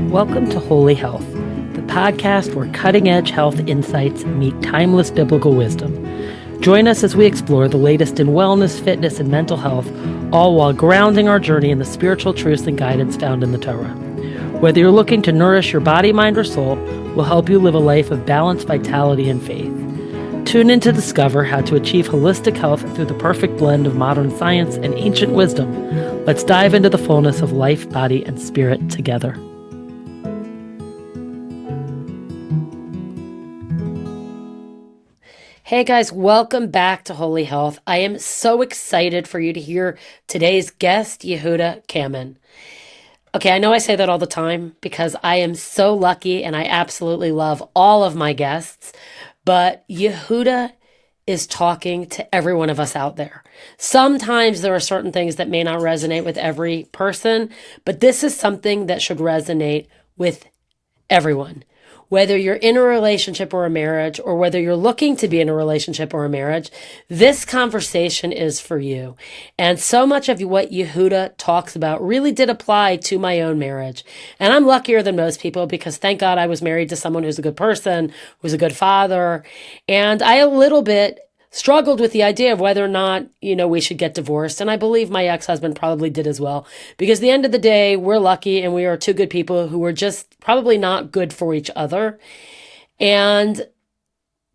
Welcome to Holy Health, the podcast where cutting-edge health insights meet timeless biblical wisdom. Join us as we explore the latest in wellness, fitness, and mental health, all while grounding our journey in the spiritual truths and guidance found in the Torah. Whether you're looking to nourish your body, mind, or soul, we'll help you live a life of balance, vitality, and faith. Tune in to discover how to achieve holistic health through the perfect blend of modern science and ancient wisdom. Let's dive into the fullness of life, body, and spirit together. Hey guys, welcome back to Holy Health. I am so excited for you to hear today's guest, Yehuda Kamman. Okay, I know I say that all the time because I am so lucky and I absolutely love all of my guests, but Yehuda is talking to every one of us out there. Sometimes there are certain things that may not resonate with every person, but this is something that should resonate with everyone. Whether you're in a relationship or a marriage, or whether you're looking to be in a relationship or a marriage, this conversation is for you. And so much of what Yehuda talks about really did apply to my own marriage. And I'm luckier than most people because thank God I was married to someone who's a good person, who's a good father. And I a little bit struggled with the idea of whether or not, we should get divorced. And I believe my ex-husband probably did as well. Because at the end of the day, we're lucky and we are two good people who were just probably not good for each other. And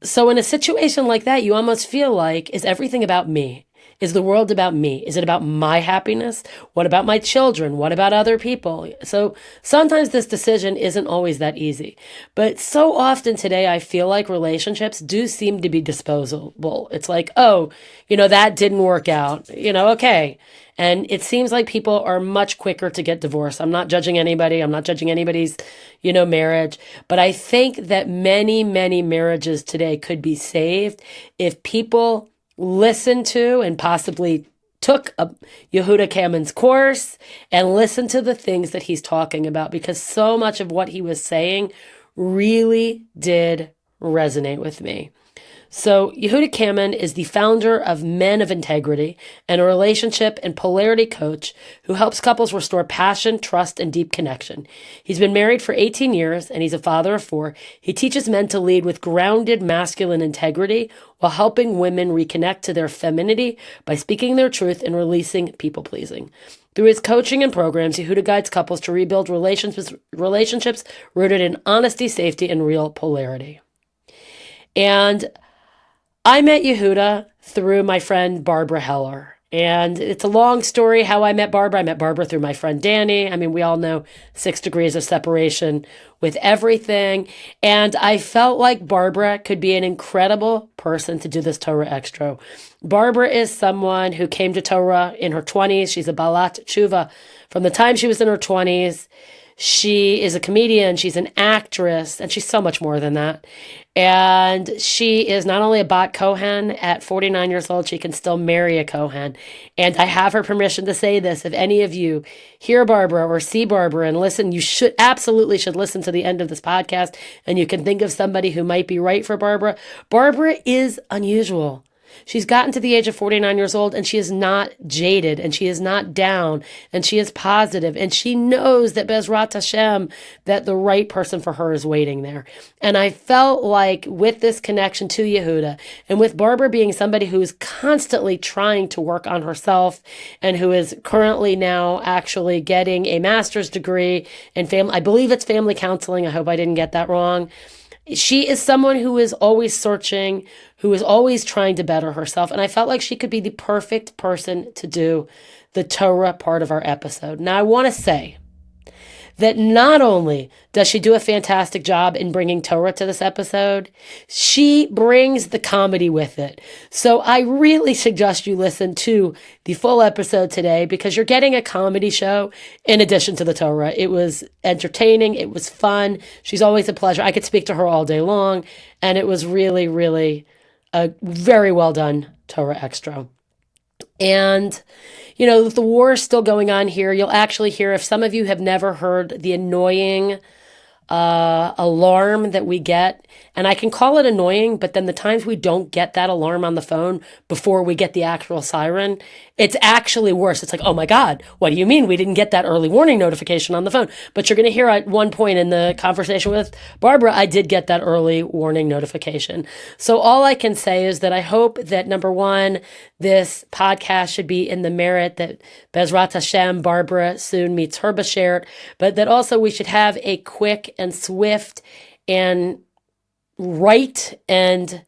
so in a situation like that, you almost feel like, is everything about me? Is the world about me? Is it about my happiness? What about my children? What about other people? So sometimes this decision isn't always that easy. But so often today, I feel like relationships do seem to be disposable. It's like, that didn't work out. Okay. And it seems like people are much quicker to get divorced. I'm not judging anybody. I'm not judging anybody's, marriage. But I think that many, many marriages today could be saved if people listen to and possibly took Yehuda Kamman's course and listened to the things that he's talking about, because so much of what he was saying really did resonate with me. So Yehuda Kamman is the founder of Men of Integrity and a relationship and polarity coach who helps couples restore passion, trust, and deep connection. He's been married for 18 years and he's a father of 4. He teaches men to lead with grounded masculine integrity while helping women reconnect to their femininity by speaking their truth and releasing people-pleasing. Through his coaching and programs, Yehuda guides couples to rebuild relationships rooted in honesty, safety, and real polarity. And I met Yehuda through my friend Barbara Heller. And it's a long story how I met Barbara. I met Barbara through my friend Danny. I mean, we all know 6 degrees of separation with everything. And I felt like Barbara could be an incredible person to do this Torah Extra. Barbara is someone who came to Torah in her 20s. She's a Balat Tshuva. From the time she was in her 20s, she is a comedian, she's an actress, and she's so much more than that. And she is not only a Bat Kohen, at 49 years old, she can still marry a Kohen. And I have her permission to say this. If any of you hear Barbara or see Barbara and listen, you absolutely should listen to the end of this podcast, and you can think of somebody who might be right for Barbara. Barbara is unusual. She's gotten to the age of 49 years old and she is not jaded and she is not down and she is positive and she knows that Bezrat Hashem, that the right person for her is waiting there. And I felt like with this connection to Yehuda and with Barbara being somebody who is constantly trying to work on herself and who is currently now actually getting a master's degree in I believe it's family counseling. I hope I didn't get that wrong. She is someone who is always searching, who is always trying to better herself. And I felt like she could be the perfect person to do the Torah part of our episode. Now, I want to say that not only does she do a fantastic job in bringing Torah to this episode, she brings the comedy with it. So I really suggest you listen to the full episode today because you're getting a comedy show in addition to the Torah. It was entertaining. It was fun. She's always a pleasure. I could speak to her all day long. And it was really, really a very well done Torah Extra. And, you know, the war is still going on here. You'll actually hear, if some of you have never heard the annoying alarm that we get. And I can call it annoying, but then the times we don't get that alarm on the phone before we get the actual siren, it's actually worse. It's like, oh my God, what do you mean we didn't get that early warning notification on the phone? But you're going to hear at one point in the conversation with Barbara, I did get that early warning notification. So all I can say is that I hope that, number one, this podcast should be in the merit that Bezrat Hashem, Barbara soon meets her Bashert, but that also we should have a quick and swift and right, and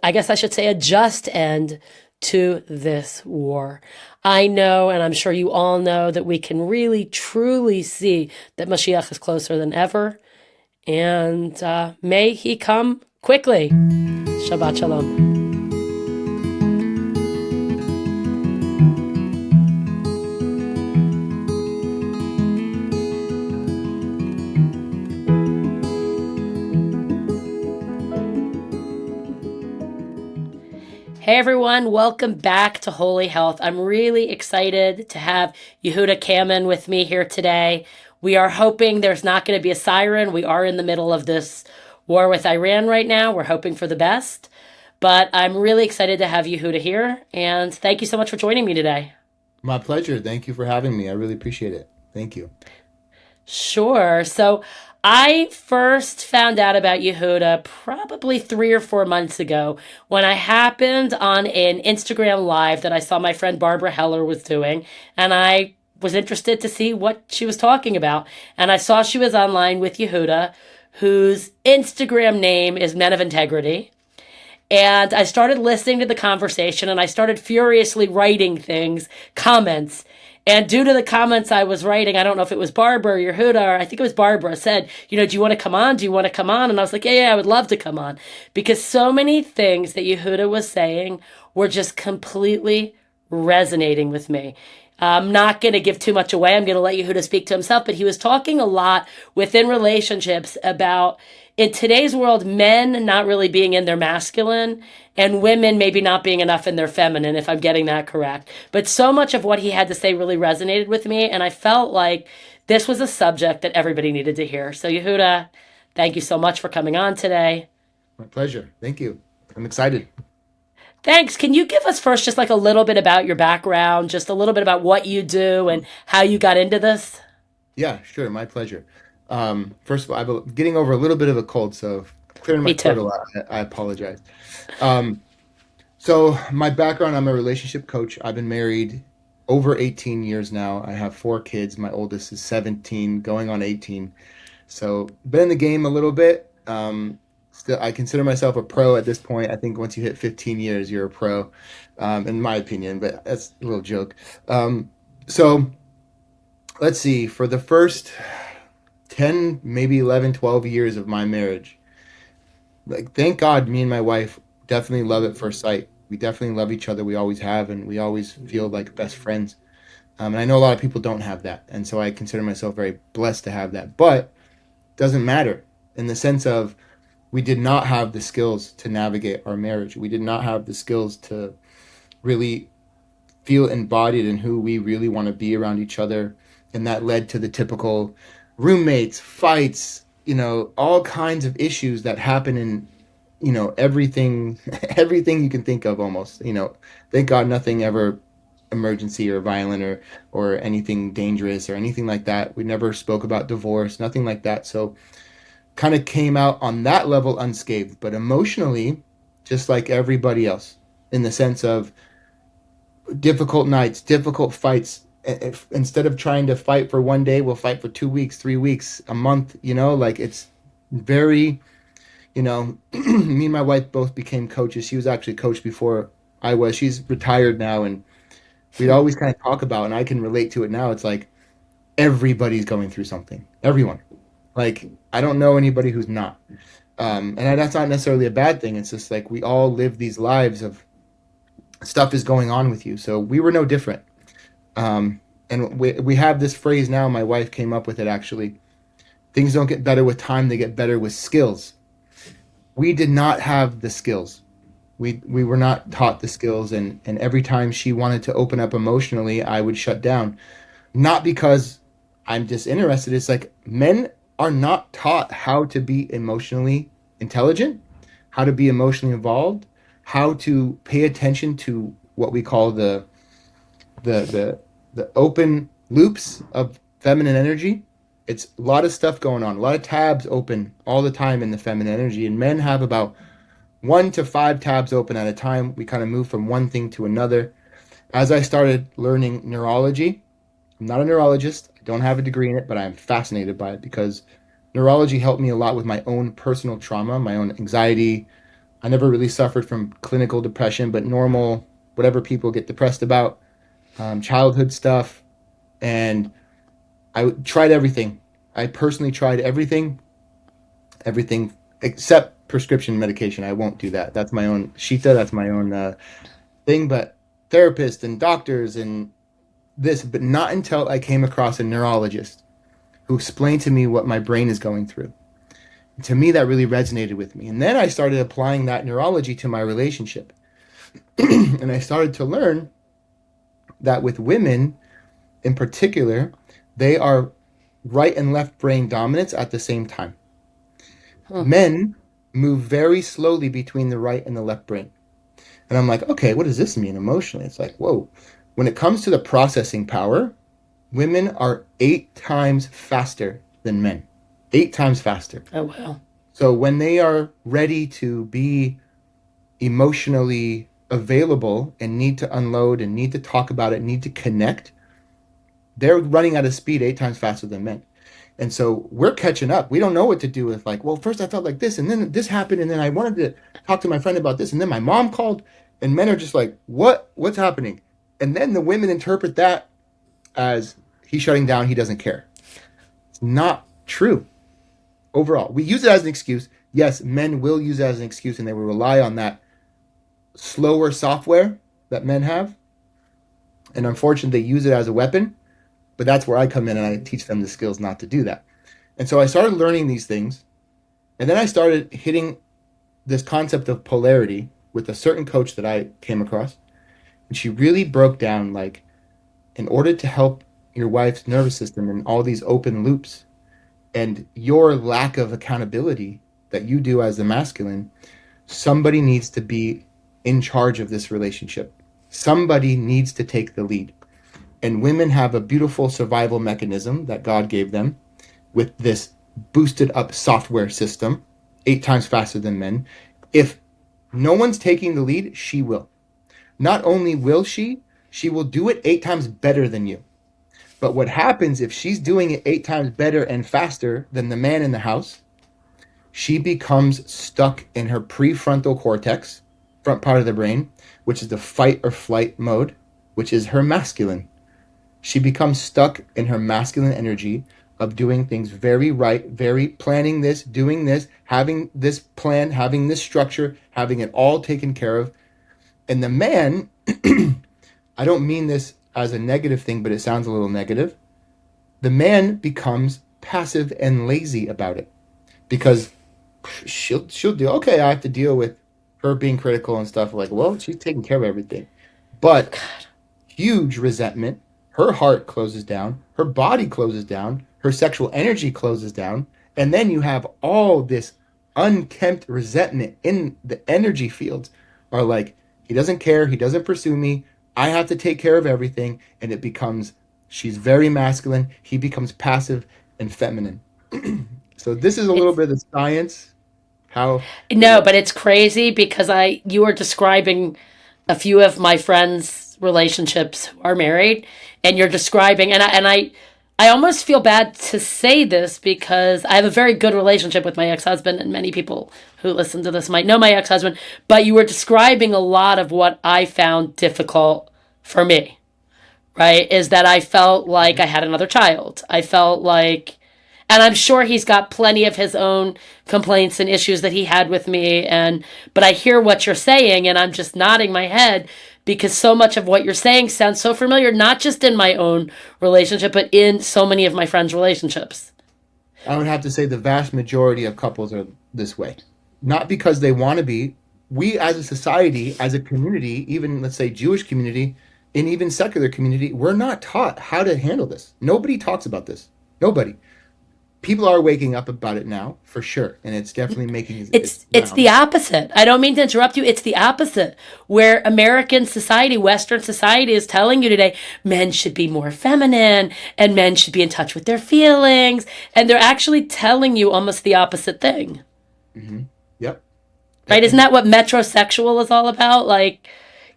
I guess I should say a just end to this war. I know, and I'm sure you all know, that we can really, truly see that Mashiach is closer than ever, and may he come quickly. Shabbat Shalom. Hey everyone, welcome back to Holy Health. I'm really excited to have Yehuda Kamman with me here today. We are hoping there's not going to be a siren. We are in the middle of this war with Iran right now. We're hoping for the best. But I'm really excited to have Yehuda here. And thank you so much for joining me today. My pleasure. Thank you for having me. I really appreciate it. Thank you. Sure. So I first found out about Yehuda probably 3 or 4 months ago when I happened on an Instagram live that I saw my friend Barbara Heller was doing, and I was interested to see what she was talking about. And I saw she was online with Yehuda, whose Instagram name is Men of Integrity. And I started listening to the conversation and I started furiously writing things, comments. And due to the comments I was writing, I don't know if it was Barbara or Yehuda, or I think it was Barbara, said, do you want to come on? Do you want to come on? And I was like, yeah, I would love to come on. Because so many things that Yehuda was saying were just completely resonating with me. I'm not going to give too much away. I'm going to let Yehuda speak to himself, but he was talking a lot within relationships about, in today's world, men not really being in their masculine and women maybe not being enough in their feminine, if I'm getting that correct. But so much of what he had to say really resonated with me, and I felt like this was a subject that everybody needed to hear. So Yehuda, thank you so much for coming on today. My pleasure. Thank you. I'm excited. Thanks. Can you give us first just like a little bit about your background, just a little bit about what you do and how you got into this? Yeah, sure. My pleasure. First of all, I'm getting over a little bit of a cold, so clearing my Me too. throat a lot. I apologize. Um, so my background, I'm a relationship coach. I've been married over 18 years now. I have 4 kids. My oldest is 17, going on 18. So been in the game a little bit. Still, I consider myself a pro at this point. I think once you hit 15 years, you're a pro, in my opinion. But that's a little joke. So let's see. For the first 10, maybe 11, 12 years of my marriage, like thank God, me and my wife definitely love at first sight. We definitely love each other. We always have, and we always feel like best friends. And I know a lot of people don't have that, and so I consider myself very blessed to have that. But doesn't matter in the sense of we did not have the skills to navigate our marriage. We did not have the skills to really feel embodied in who we really want to be around each other. And that led to the typical roommates, fights, all kinds of issues that happen in, everything, everything you can think of almost. Thank God nothing ever emergency or violent or anything dangerous or anything like that. We never spoke about divorce, nothing like that. So kind of came out on that level unscathed, but emotionally, just like everybody else, in the sense of difficult nights, difficult fights. If, instead of trying to fight for one day, we'll fight for 2 weeks, 3 weeks, a month, like it's very, me and my wife both became coaches. She was actually coached before I was. She's retired now, and we'd always kind of talk about, and I can relate to it now. It's like everybody's going through something. Everyone. Like, I don't know anybody who's not. And that's not necessarily a bad thing. It's just like we all live these lives of stuff is going on with you. So we were no different. And we have this phrase now. My wife came up with it actually. Things don't get better with time, they get better with skills. We did not have the skills. We were not taught the skills. And every time she wanted to open up emotionally, I would shut down. Not because I'm disinterested. It's like men are not taught how to be emotionally intelligent, how to be emotionally involved, how to pay attention to what we call the the the open loops of feminine energy. It's a lot of stuff going on, a lot of tabs open all the time in the feminine energy, and men have about 1 to 5 tabs open at a time. We kind of move from one thing to another. As I started learning neurology, I'm not a neurologist, I don't have a degree in it, but I'm fascinated by it because neurology helped me a lot with my own personal trauma, my own anxiety. I never really suffered from clinical depression, but normal, whatever people get depressed about, childhood stuff. And I tried everything. I personally tried everything except prescription medication. I won't do that. That's my own shita. That's my own thing. But therapists and doctors and this, but not until I came across a neurologist who explained to me what my brain is going through. And to me, that really resonated with me. And then I started applying that neurology to my relationship. And I started to learn that with women in particular, they are right and left brain dominance at the same time. Hmm. Men move very slowly between the right and the left brain. And I'm like, okay, what does this mean emotionally? It's like, whoa. When it comes to the processing power, women are 8 times faster than men. 8 times faster. Oh, wow. So when they are ready to be emotionally available and need to unload and need to talk about it, need to connect, they're running at a speed 8 times faster than men. And so we're catching up. We don't know what to do with like, well, first I felt like this, and then this happened, and then I wanted to talk to my friend about this, and then my mom called, and men are just like, what? What's happening? And then the women interpret that as he's shutting down, he doesn't care. It's not true. Overall, we use it as an excuse. Yes, men will use it as an excuse, and they will rely on that slower software that men have. And unfortunately, they use it as a weapon. But that's where I come in and I teach them the skills not to do that. And so I started learning these things. And then I started hitting this concept of polarity with a certain coach that I came across. And she really broke down like, in order to help your wife's nervous system in all these open loops and your lack of accountability that you do as the masculine, somebody needs to be in charge of this relationship. Somebody needs to take the lead. And women have a beautiful survival mechanism that God gave them with this boosted up software system, 8 times faster than men. If no one's taking the lead, she will. Not only will she will do it 8 times better than you. But what happens if she's doing it 8 times better and faster than the man in the house? She becomes stuck in her prefrontal cortex, front part of the brain, which is the fight or flight mode, which is her masculine. She becomes stuck in her masculine energy of doing things very right, very planning this, doing this, having this plan, having this structure, having it all taken care of. And the man, I don't mean this as a negative thing, but it sounds a little negative. The man becomes passive and lazy about it because she'll do, okay, I have to deal with her being critical and stuff. Like, well, she's taking care of everything. But huge resentment. Her heart closes down, her body closes down, her sexual energy closes down, and then you have all this unkempt resentment in the energy fields are like, he doesn't care, he doesn't pursue me, I have to take care of everything, and it becomes, she's very masculine, he becomes passive and feminine. So this is a little It's bit of the science, how it no, works. but it's crazy because you were describing a few of my friends' relationships who are married, and you're describing, I almost feel bad to say this because I have a very good relationship with my ex-husband, and many people who listen to this might know my ex-husband, but you were describing a lot of what I found difficult for me, right? Is that I felt like I had another child. I felt like, and I'm sure he's got plenty of his own complaints and issues that he had with me. But I hear what you're saying and I'm just nodding my head because so much of what you're saying sounds so familiar, not just in my own relationship, but in so many of my friends' relationships. I would have to say the vast majority of couples are this way. Not because they want to be. We as a society, as a community, even let's say Jewish community, and even secular community, we're not taught how to handle this. Nobody talks about this. Nobody. people are waking up about it now for sure, and it's definitely making its It's the rounds. opposite. I don't mean to interrupt you. It's the opposite. Where American society, Western society is telling you today, men should be more feminine and men should be in touch with their feelings, and they're actually telling you almost the opposite thing. Hmm. Yep. Right? Isn't And that what metrosexual is all about? Like,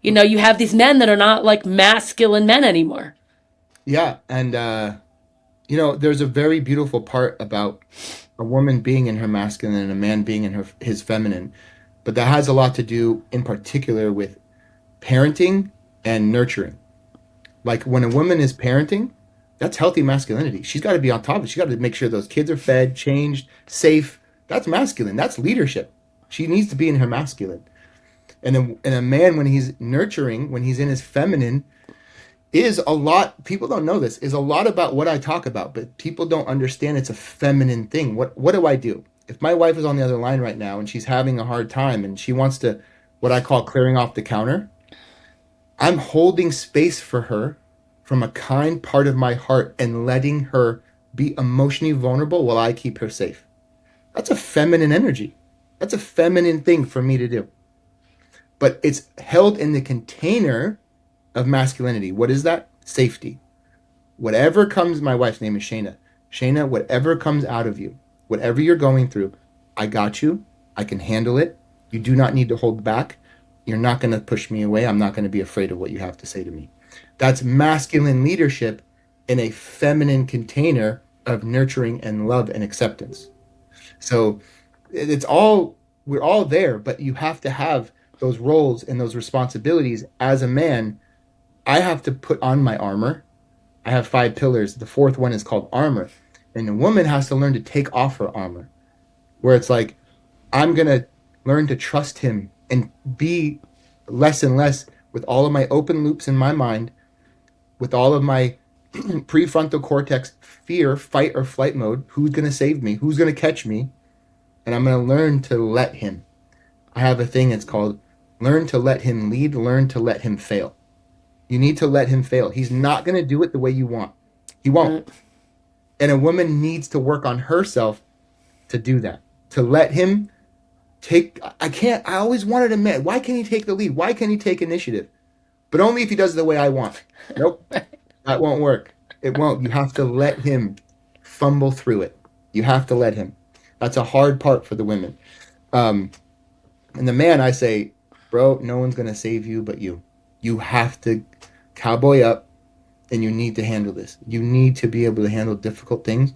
you have these men that are not like masculine men anymore. yeah, and there's a very beautiful part about a woman being in her masculine and a man being in his feminine, but that has a lot to do in particular with parenting and nurturing. Like when a woman is parenting, that's healthy masculinity. She's got to be on top of it. She's got to make sure those kids are fed, changed, safe. That's masculine. That's leadership. She needs to be in her masculine. And a man, when he's nurturing, when he's in his feminine, is a lot, people don't know this, is a lot about what I talk about, but people don't understand it's a feminine thing. What do I do? If my wife is on the other line right now and she's having a hard time and she wants to, what I call clearing off the counter, I'm holding space for her from a kind part of my heart and letting her be emotionally vulnerable while I keep her safe. That's a feminine energy. That's a feminine thing for me to do. But it's held in the container of masculinity. What is that? Safety. Whatever comes, my wife's name is Shayna. Shayna, whatever comes out of you, whatever you're going through, I got you. I can handle it. You do not need to hold back. You're not going to push me away. I'm not going to be afraid of what you have to say to me. That's masculine leadership in a feminine container of nurturing and love and acceptance. So it's all, we're all there, but you have to have those roles and those responsibilities as a man. I have to put on my armor. I have 5 pillars. The fourth one is called armor. And a woman has to learn to take off her armor, where it's like, I'm going to learn to trust him and be less and less with all of my open loops in my mind, with all of my prefrontal cortex fear, fight or flight mode. Who's going to save me? Who's going to catch me? And I'm going to learn to let him. I have a thing, it's called learn to let him lead, learn to let him fail. You need to let him fail. He's not going to do it the way you want. He won't. Right. And a woman needs to work on herself to do that. To let him take, I always wanted a man. Why can't he take the lead? Why can't he take initiative? But only if he does it the way I want. Nope. That won't work. It won't. You have to let him fumble through it. You have to let him. That's a hard part for the women. Um, and the man, I say, bro, no one's going to save you but you. You have to cowboy up and you need to handle this. You need to be able to handle difficult things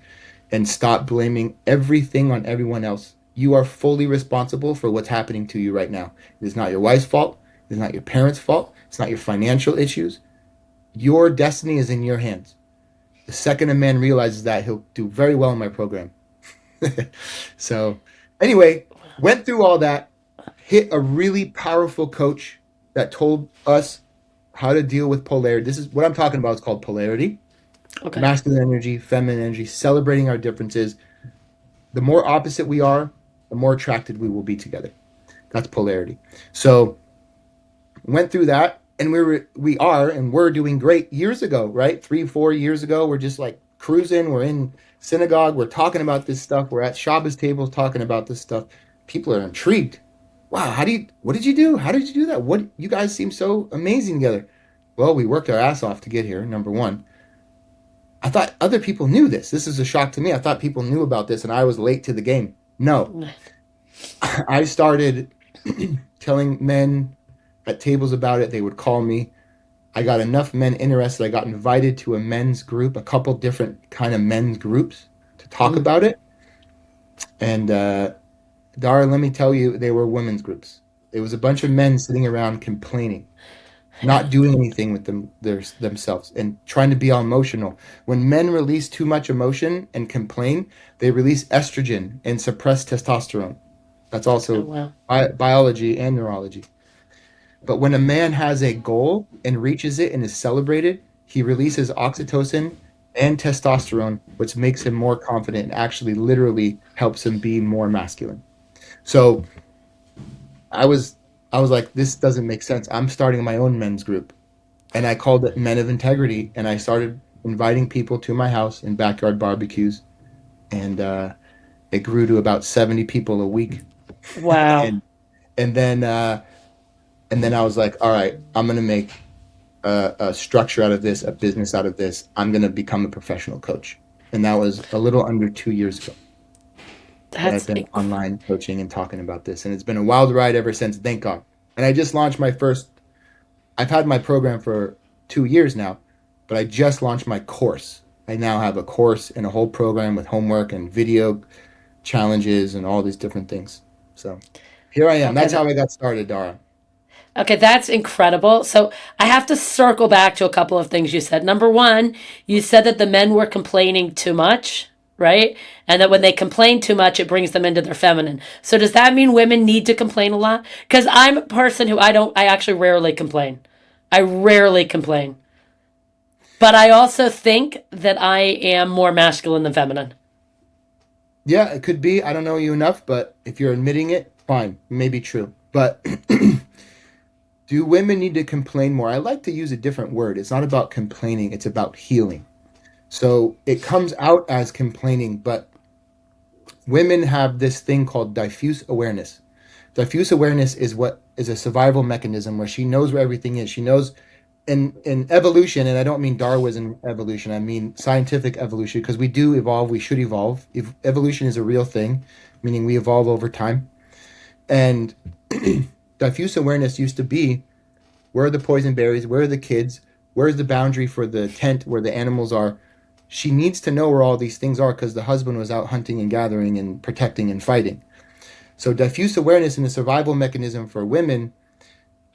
and stop blaming everything on everyone else. You are fully responsible for what's happening to you right now. It is not your wife's fault. It is not your parents' fault. It's not your financial issues. Your destiny is in your hands. The second a man realizes that, he'll do very well in my program. So, anyway, went through all that, hit a really powerful coach that told us how to deal with polarity. This is what I'm talking about. It's called polarity, Okay. masculine energy, feminine energy, celebrating our differences. The more opposite we are, the more attracted we will be together. That's polarity. So, went through that, and we're doing great years ago, right? 3, 4 years ago, we're just like cruising. We're in synagogue. We're talking about this stuff. We're at Shabbos tables talking about this stuff. People are intrigued. Wow, what did you do? How did you do that? What, you guys seem so amazing together. Well, we worked our ass off to get here, number one. I thought other people knew this. This is a shock to me. I thought people knew about this and I was late to the game. No. I started telling men at tables about it. They would call me. I got enough men interested. I got invited to a men's group, a couple different kind of men's groups to talk Mm. about it. And Dara, let me tell you, they were women's groups. It was a bunch of men sitting around complaining, not doing anything with themselves, and trying to be all emotional. When men release too much emotion and complain, they release estrogen and suppress testosterone. That's Oh, also wow. biology and neurology. But when a man has a goal and reaches it and is celebrated, he releases oxytocin and testosterone, which makes him more confident and actually literally helps him be more masculine. So I was I was like, this doesn't make sense. I'm starting my own men's group. And I called it Men of Integrity. And I started inviting people to my house in backyard barbecues. and it grew to about 70 people a week. Wow. and and then I was like, all right, I'm gonna make a structure out of this, a business out of this. I'm gonna become a professional coach, and that was a little under 2 years ago that I've That's been inc- online coaching and talking about this, and it's been a wild ride ever since. Thank God. And I just launched my first. I've had my program for 2 years now, but I just launched my course. I now have a course and a whole program with homework and video challenges and all these different things. So here I am. okay. That's how I got started, Dara. Okay, that's incredible. So I have to circle back to a couple of things you said. Number one, you said that the men were complaining too much, right? And that when they complain too much, it brings them into their feminine. So does that mean women need to complain a lot? Because I'm a person who I actually rarely complain. I rarely complain. But I also think that I am more masculine than feminine. Yeah, it could be. I don't know you enough, but if you're admitting it, fine. It may be true. But do women need to complain more? I like to use a different word. It's not about complaining, it's about healing. So it comes out as complaining, but women have this thing called diffuse awareness. Diffuse awareness is what is a survival mechanism where she knows where everything is. She knows in evolution, and I don't mean Darwinism evolution, I mean scientific evolution, because we do evolve, we should evolve. Evolution is a real thing, meaning we evolve over time. And diffuse awareness used to be, where are the poison berries? Where are the kids? Where's the boundary for the tent where the animals are? She needs to know where all these things are because the husband was out hunting and gathering and protecting and fighting. So diffuse awareness in the survival mechanism for women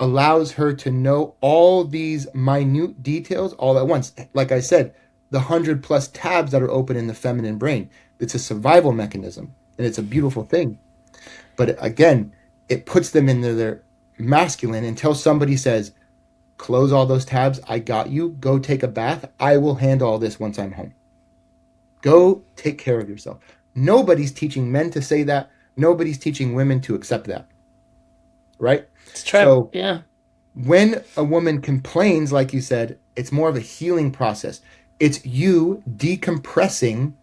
allows her to know all these minute details all at once. Like I said, the 100 plus tabs that are open in the feminine brain. It's a survival mechanism and it's a beautiful thing. But again, it puts them into their masculine until somebody says, close all those tabs. I got you. Go take a bath. I will handle all this once I'm home. Go take care of yourself. Nobody's teaching men to say that. Nobody's teaching women to accept that. Right? It's true. So Yeah. when a woman complains, like you said, it's more of a healing process. It's you decompressing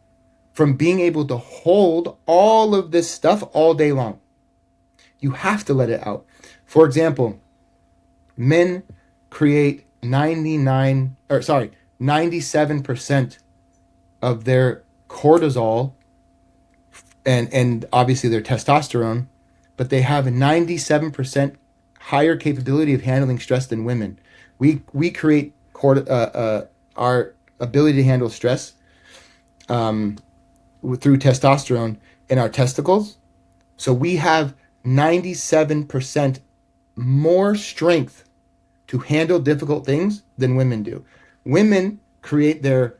from being able to hold all of this stuff all day long. You have to let it out. For example, men create 97% of their cortisol and obviously their testosterone, but they have a 97% higher capability of handling stress than women. We create our ability to handle stress through testosterone in our testicles. So we have 97% more strength to handle difficult things than women do. Women create their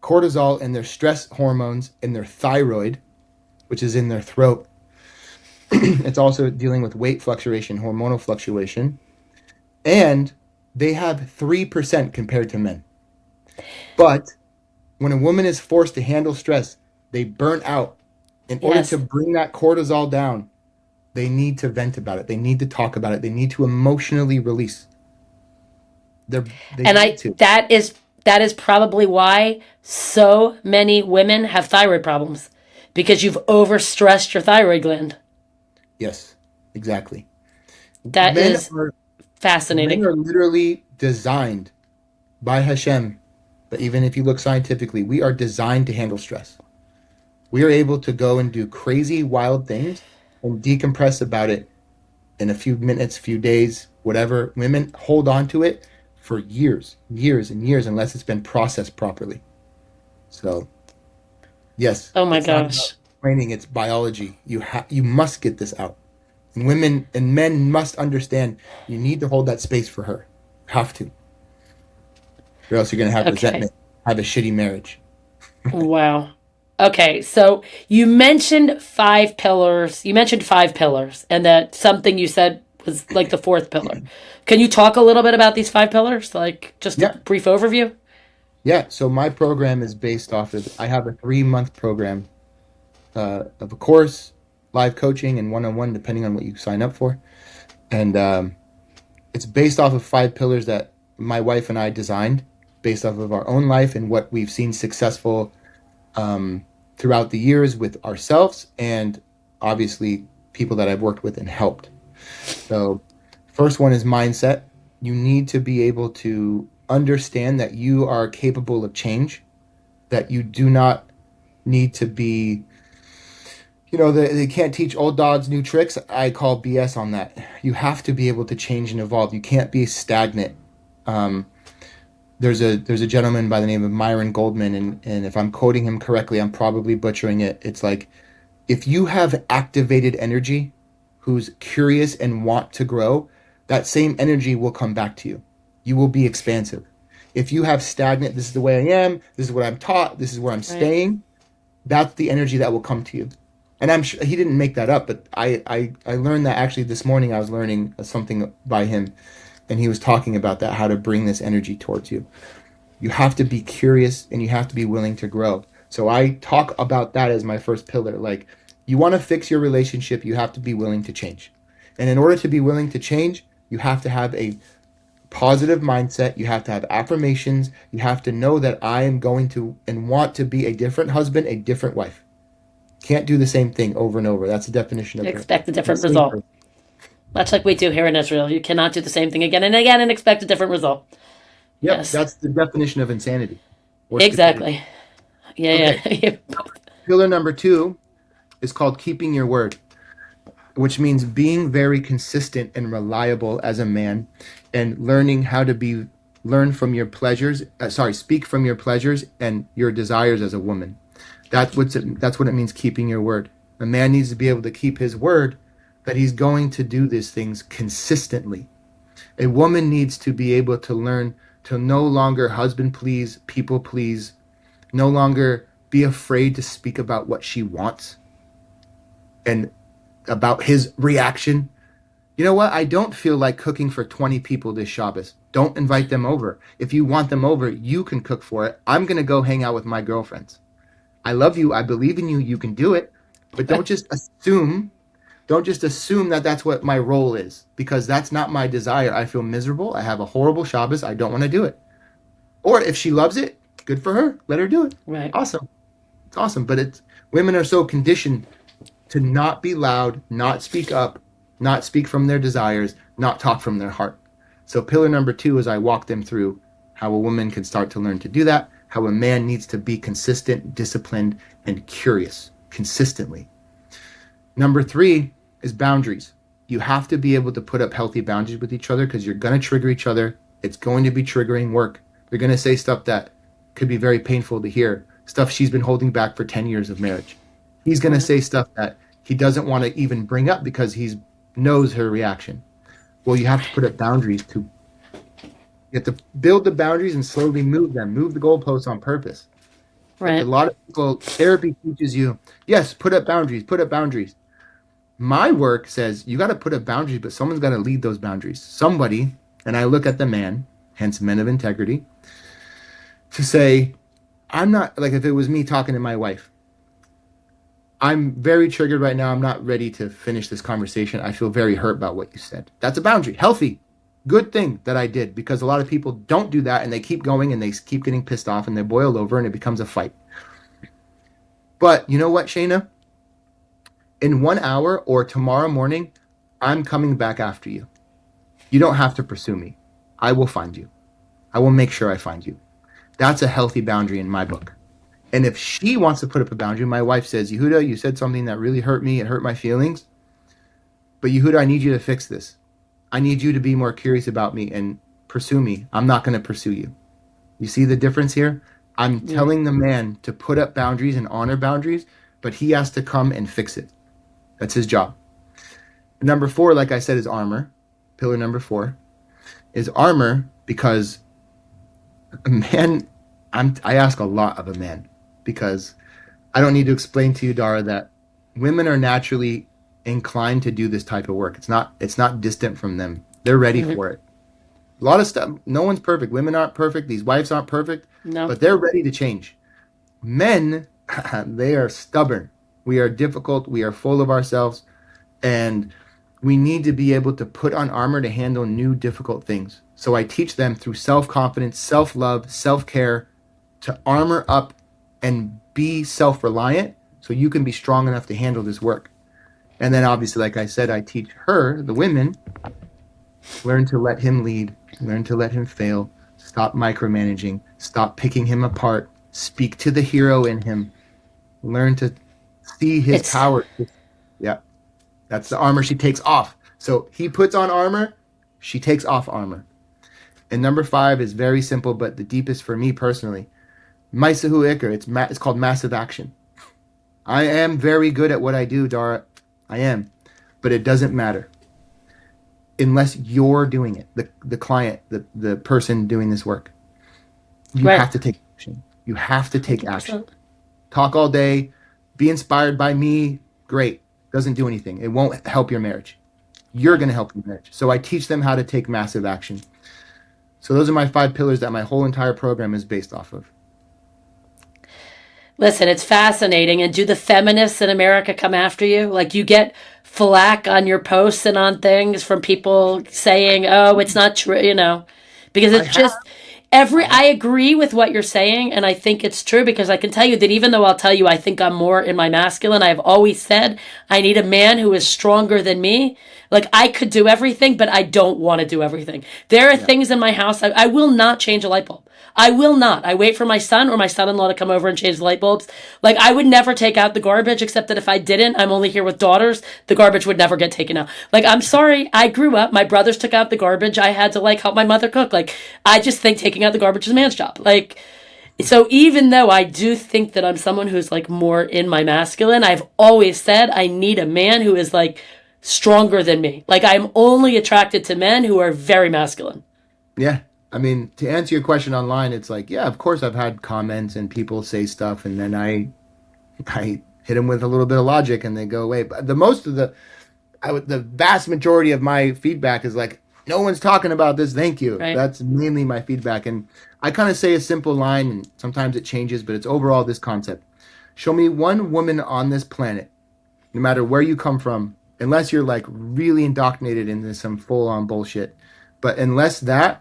cortisol and their stress hormones in their thyroid, which is in their throat. It's also dealing with weight fluctuation, hormonal fluctuation, and they have 3% compared to men. But when a woman is forced to handle stress, they burn out. In order to Yes. bring that cortisol down, they need to vent about it. They need to talk about it. They need to emotionally release. They And need I to. that is probably why so many women have thyroid problems because you've overstressed your thyroid gland. Yes, exactly. That Men is are men fascinating. are literally designed by Hashem. But even if you look scientifically, we are designed to handle stress. We are able to go and do crazy, wild things and decompress about it in a few minutes, few days, whatever. Women hold on to it for years, years and years, unless it's been processed properly. So, yes, Oh my it's not about gosh. training, it's biology. You must get this out. And women and men must understand you need to hold that space for her. You have to. Or else you're going to have Okay. resentment, have a shitty marriage. Wow. Okay, so you mentioned five pillars. You mentioned five pillars, and that something you said was like the fourth pillar. Can you talk a little bit about these five pillars? Like just a Yeah. brief overview? Yeah. So my program is based off of, I have a 3 month program of a course, live coaching, and one on one, depending on what you sign up for. And it's based off of 5 pillars that my wife and I designed based off of our own life and what we've seen successful throughout the years with ourselves and obviously people that I've worked with and helped. So, first one is mindset. You need to be able to understand that you are capable of change, that you do not need to be, they can't teach old dogs new tricks. I call BS on that. You have to be able to change and evolve. You can't be stagnant. Um, there's a gentleman by the name of Myron Goldman, and if I'm quoting him correctly, I'm probably butchering it. It's like, if you have activated energy who's curious and want to grow, that same energy will come back to you. You will be expansive. If you have stagnant, this is the way I am, this is what I'm taught, this is where I'm Right. staying, that's the energy that will come to you. And I'm sure he didn't make that up, but I learned that actually this morning. I was learning something by him, and he was talking about that, how to bring this energy towards you. You have to be curious and you have to be willing to grow. So I talk about that as my first pillar. Like, you want to fix your relationship, you have to be willing to change. And in order to be willing to change, you have to have a positive mindset. You have to have affirmations. You have to know that I am going to and want to be a different husband, a different wife. Can't do the same thing over and over. That's the definition of Expect a the different same result. person. Much like we do here in Israel. You cannot do the same thing again and again and expect a different result. Yep, Yes. that's the definition of insanity or stupidity. Exactly. Yeah, Okay, yeah. pillar number two is called keeping your word, which means being very consistent and reliable as a man and learning how to learn from your pleasures, speak from your pleasures and your desires as a woman. That's what it means, keeping your word. A man needs to be able to keep his word that he's going to do these things consistently. A woman needs to be able to learn to no longer husband please, people please, no longer be afraid to speak about what she wants and about his reaction. You know what? I don't feel like cooking for 20 people this Shabbos. Don't invite them over. If you want them over, you can cook for it. I'm going to go hang out with my girlfriends. I love you. I believe in you. You can do it. But don't just assume that that's what my role is, because that's not my desire. I feel miserable. I have a horrible Shabbos. I don't want to do it. Or if she loves it, good for her. Let her do it. Right. Awesome. It's awesome. But women are so conditioned to not be loud, not speak up, not speak from their desires, not talk from their heart. So pillar number two is I walk them through how a woman can start to learn to do that, how a man needs to be consistent, disciplined, and curious consistently. Number three is boundaries. You have to be able to put up healthy boundaries with each other because you're going to trigger each other. It's going to be triggering work. You're going to say stuff that could be very painful to hear, stuff she's been holding back for 10 years of marriage. He's going to Right. say stuff that he doesn't want to even bring up because he knows her reaction. Well, you have to put up boundaries to you have to build the boundaries and slowly move them, move the goalposts on purpose. Like, a Right. lot of people, therapy teaches you, yes, put up boundaries, put up boundaries. My work says you got to put up boundaries, but someone's got to lead those boundaries. Somebody, and I look at the man, hence men of integrity, to say, I'm not, like, if it was me talking to my wife, I'm very triggered right now. I'm not ready to finish this conversation. I feel very hurt about what you said. That's a boundary. Healthy. Good thing that I did, because a lot of people don't do that and they keep going and they keep getting pissed off and they boil over and it becomes a fight. But you know what, Shayna? In 1 hour or tomorrow morning, I'm coming back after you. You don't have to pursue me. I will find you. I will make sure I find you. That's a healthy boundary in my book. And if she wants to put up a boundary, my wife says, Yehuda, you said something that really hurt me. It hurt my feelings. But Yehuda, I need you to fix this. I need you to be more curious about me and pursue me. I'm not going to pursue you. You see the difference here? I'm Yeah. telling the man to put up boundaries and honor boundaries, but he has to come and fix it. That's his job. Number four, like I said, is armor. Pillar number four is armor, because a man, I ask a lot of a man, because I don't need to explain to you, Dara, that women are naturally inclined to do this type of work. It's not distant from them. They're ready Mhm. for it. A lot of stuff. No one's perfect. Women aren't perfect. These wives aren't perfect, No. but they're ready to change. Men, they are stubborn. We are difficult. We are full of ourselves, and we need to be able to put on armor to handle new difficult things. So I teach them through self confidence, self love, self care, to armor up and be self-reliant so you can be strong enough to handle this work. And then obviously, like I said, I teach her, the women, learn to let him lead, learn to let him fail, stop micromanaging, stop picking him apart, speak to the hero in him, learn to see his It's power. Yeah, that's the armor she takes off. So he puts on armor, she takes off armor. And number five is very simple, but the deepest for me personally. Maisahu Iker, it's called massive action. I am very good at what I do, Dara. I am. But it doesn't matter unless you're doing it, the client, the person doing this work. You right. have to take action. You have to take action. 100%. Talk all day, be inspired by me, great. Doesn't do anything. It won't help your marriage. You're going to help your marriage. So I teach them how to take massive action. So those are my five pillars that my whole entire program is based off of. Listen, it's fascinating. And do the feminists in America come after you? Like, you get flack on your posts and on things from people saying, oh, it's not true, because I it's have. just I have. I agree with what you're saying. And I think it's true because I can tell you that even though I'll tell you I think I'm more in my masculine, I've always said I need a man who is stronger than me. Like, I could do everything, but I don't want to do everything. There are Yeah. things in my house, I will not change a light bulb. I will not. I wait for my son or my son-in-law to come over and change the light bulbs. Like, I would never take out the garbage, except that if I didn't, I'm only here with daughters, the garbage would never get taken out. Like, I'm sorry, I grew up, my brothers took out the garbage, I had to, like, help my mother cook. Like, I just think taking out the garbage is a man's job. Like, so even though I do think that I'm someone who's, like, more in my masculine, I've always said I need a man who is, like, stronger than me. Like, I'm only attracted to men who are very masculine. Yeah. I mean, to answer your question online, it's like, yeah, of course I've had comments and people say stuff and then I hit them with a little bit of logic and they go away. But the vast majority of my feedback is like, no one's talking about this. Thank you. Right? That's mainly my feedback. And I kind of say a simple line and sometimes it changes, but it's overall this concept. Show me one woman on this planet, no matter where you come from, unless you're like really indoctrinated into some full on bullshit. But unless that,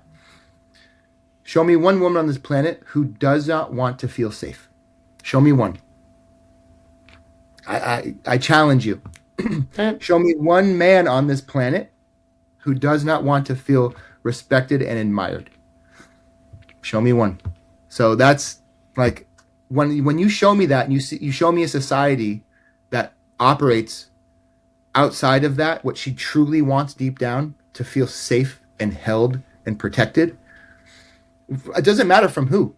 show me one woman on this planet who does not want to feel safe. Show me one. I challenge you. Right? Show me one man on this planet who does not want to feel respected and admired. Show me one. So that's like when you show me that and you show me a society that operates outside of that, what she truly wants deep down to feel safe and held and protected. It doesn't matter from who.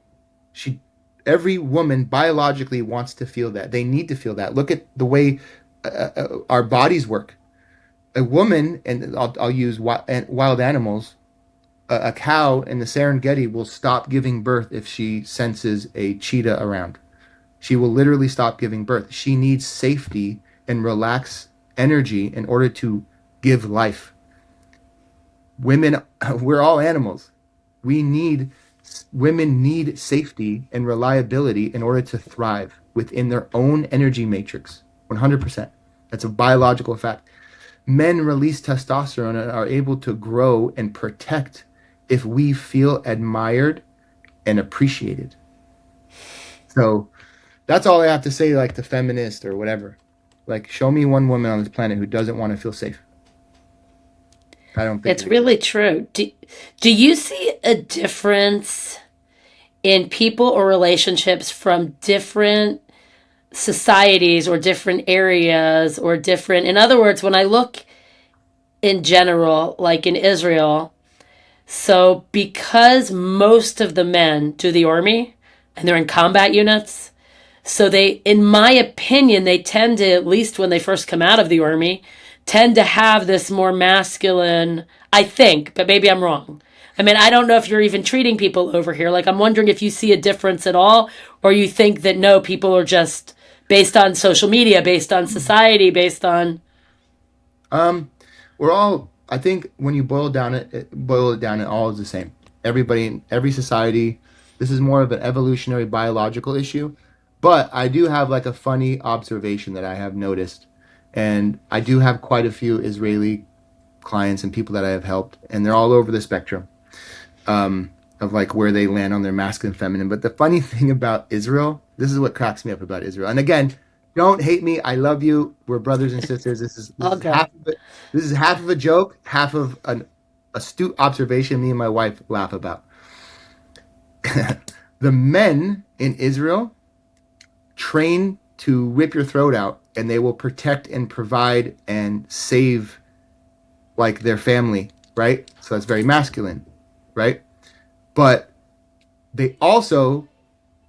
She Every woman biologically wants to feel that. They need to feel that. Look at the way our bodies work. A woman, and I'll use wild animals, a cow in the Serengeti will stop giving birth if she senses a cheetah around. She will literally stop giving birth. She needs safety and relax energy in order to give life. Women, we're all animals. We need Women need safety and reliability in order to thrive within their own energy matrix. 100%. That's a biological fact. Men release testosterone and are able to grow and protect if we feel admired and appreciated. So that's all I have to say, like the feminist or whatever. Like, show me one woman on this planet who doesn't want to feel safe. I don't think It's it exists. really true. Do you see a difference in people or relationships from different societies or different areas or different, in other words, when I look in general, like in Israel, so because most of the men do the army and they're in combat units, so they, in my opinion, they tend to, at least when they first come out of the army, tend to have this more masculine, I think, but maybe I'm wrong. I mean, I don't know if you're even treating people over here. Like, I'm wondering if you see a difference at all, or you think that no, people are just based on social media, based on society, based on. Um, we're all. I think when you boil it down, it all is the same. Everybody in every society. This is more of an evolutionary biological issue, but I do have like a funny observation that I have noticed, and I do have quite a few Israeli clients and people that I have helped, and they're all over the spectrum. of like where they land on their masculine, feminine. But the funny thing about Israel, this is what cracks me up about Israel. And again, don't hate me. I love you. We're brothers and sisters. This All is good. half of it. This is half of a joke, half of an astute observation me and my wife laugh about. The men in Israel train to rip your throat out, and they will protect and provide and save like their family, right? So that's very masculine, right? But they also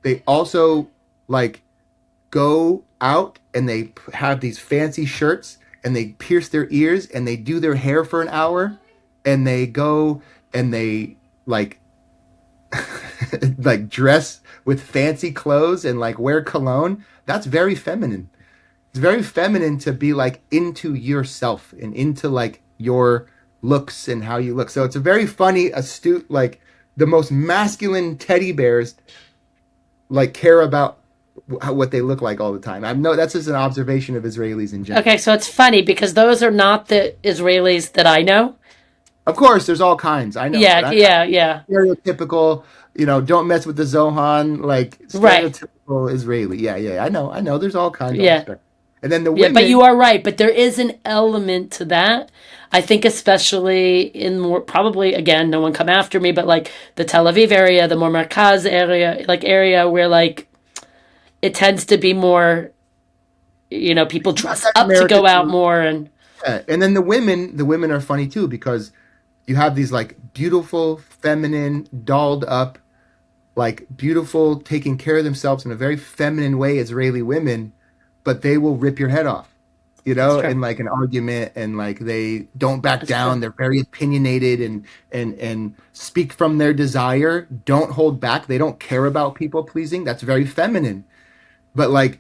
they also like go out and they have these fancy shirts and they pierce their ears and they do their hair for an hour and they go and they like like dress with fancy clothes and like wear cologne. That's very feminine. It's very feminine to be like into yourself and into like your looks and how you look. So it's a very funny, astute, like the most masculine teddy bears like care about what they look like all the time. I know that's just an observation of Israelis in general. Okay, so it's funny because those are not the Israelis that I know. Of course, there's all kinds. I know, but Yeah, yeah, yeah. stereotypical. Don't mess with the Zohan, like Right. stereotypical Israeli. Yeah, yeah. I know. There's all kinds on the Yeah. spectrum. And then the Yeah, but you women, are right. But there is an element to that. I think, especially in more, probably, again, no one come after me, but like the Tel Aviv area, the more Markaz area, like area where like it tends to be more, people not dress that up to America go out too. more. And Yeah. And then the women are funny too because you have these like beautiful, feminine, dolled up, like beautiful, taking care of themselves in a very feminine way, Israeli women, but they will rip your head off, that's true. in like an argument, and like they don't back That's true. down. They're very opinionated and speak from their desire, don't hold back. They don't care about people pleasing. That's very feminine. But like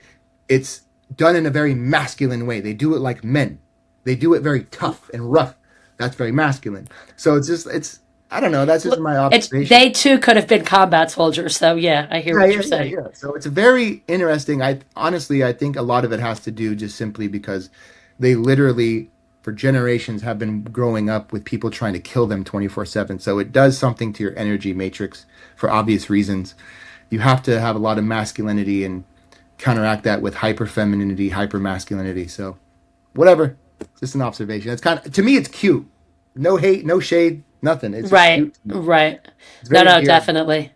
it's done in a very masculine way. They do it like men. They do it very tough and rough. That's very masculine. So it's I don't know, that's just Look, my it's observation. they too could have been combat soldiers. So yeah, I hear Yeah, what you're yeah, yeah, saying. yeah. So it's very interesting. I honestly, I think a lot of it has to do just simply because they literally, for generations, have been growing up with people trying to kill them 24/7. So it does something to your energy matrix for obvious reasons. You have to have a lot of masculinity and counteract that with hyper femininity, hyper masculinity. So whatever, just an observation. It's kind of to me, it's cute. No hate, no shade, nothing. It's just Right, cute. right. It's No, very no, endearing. definitely.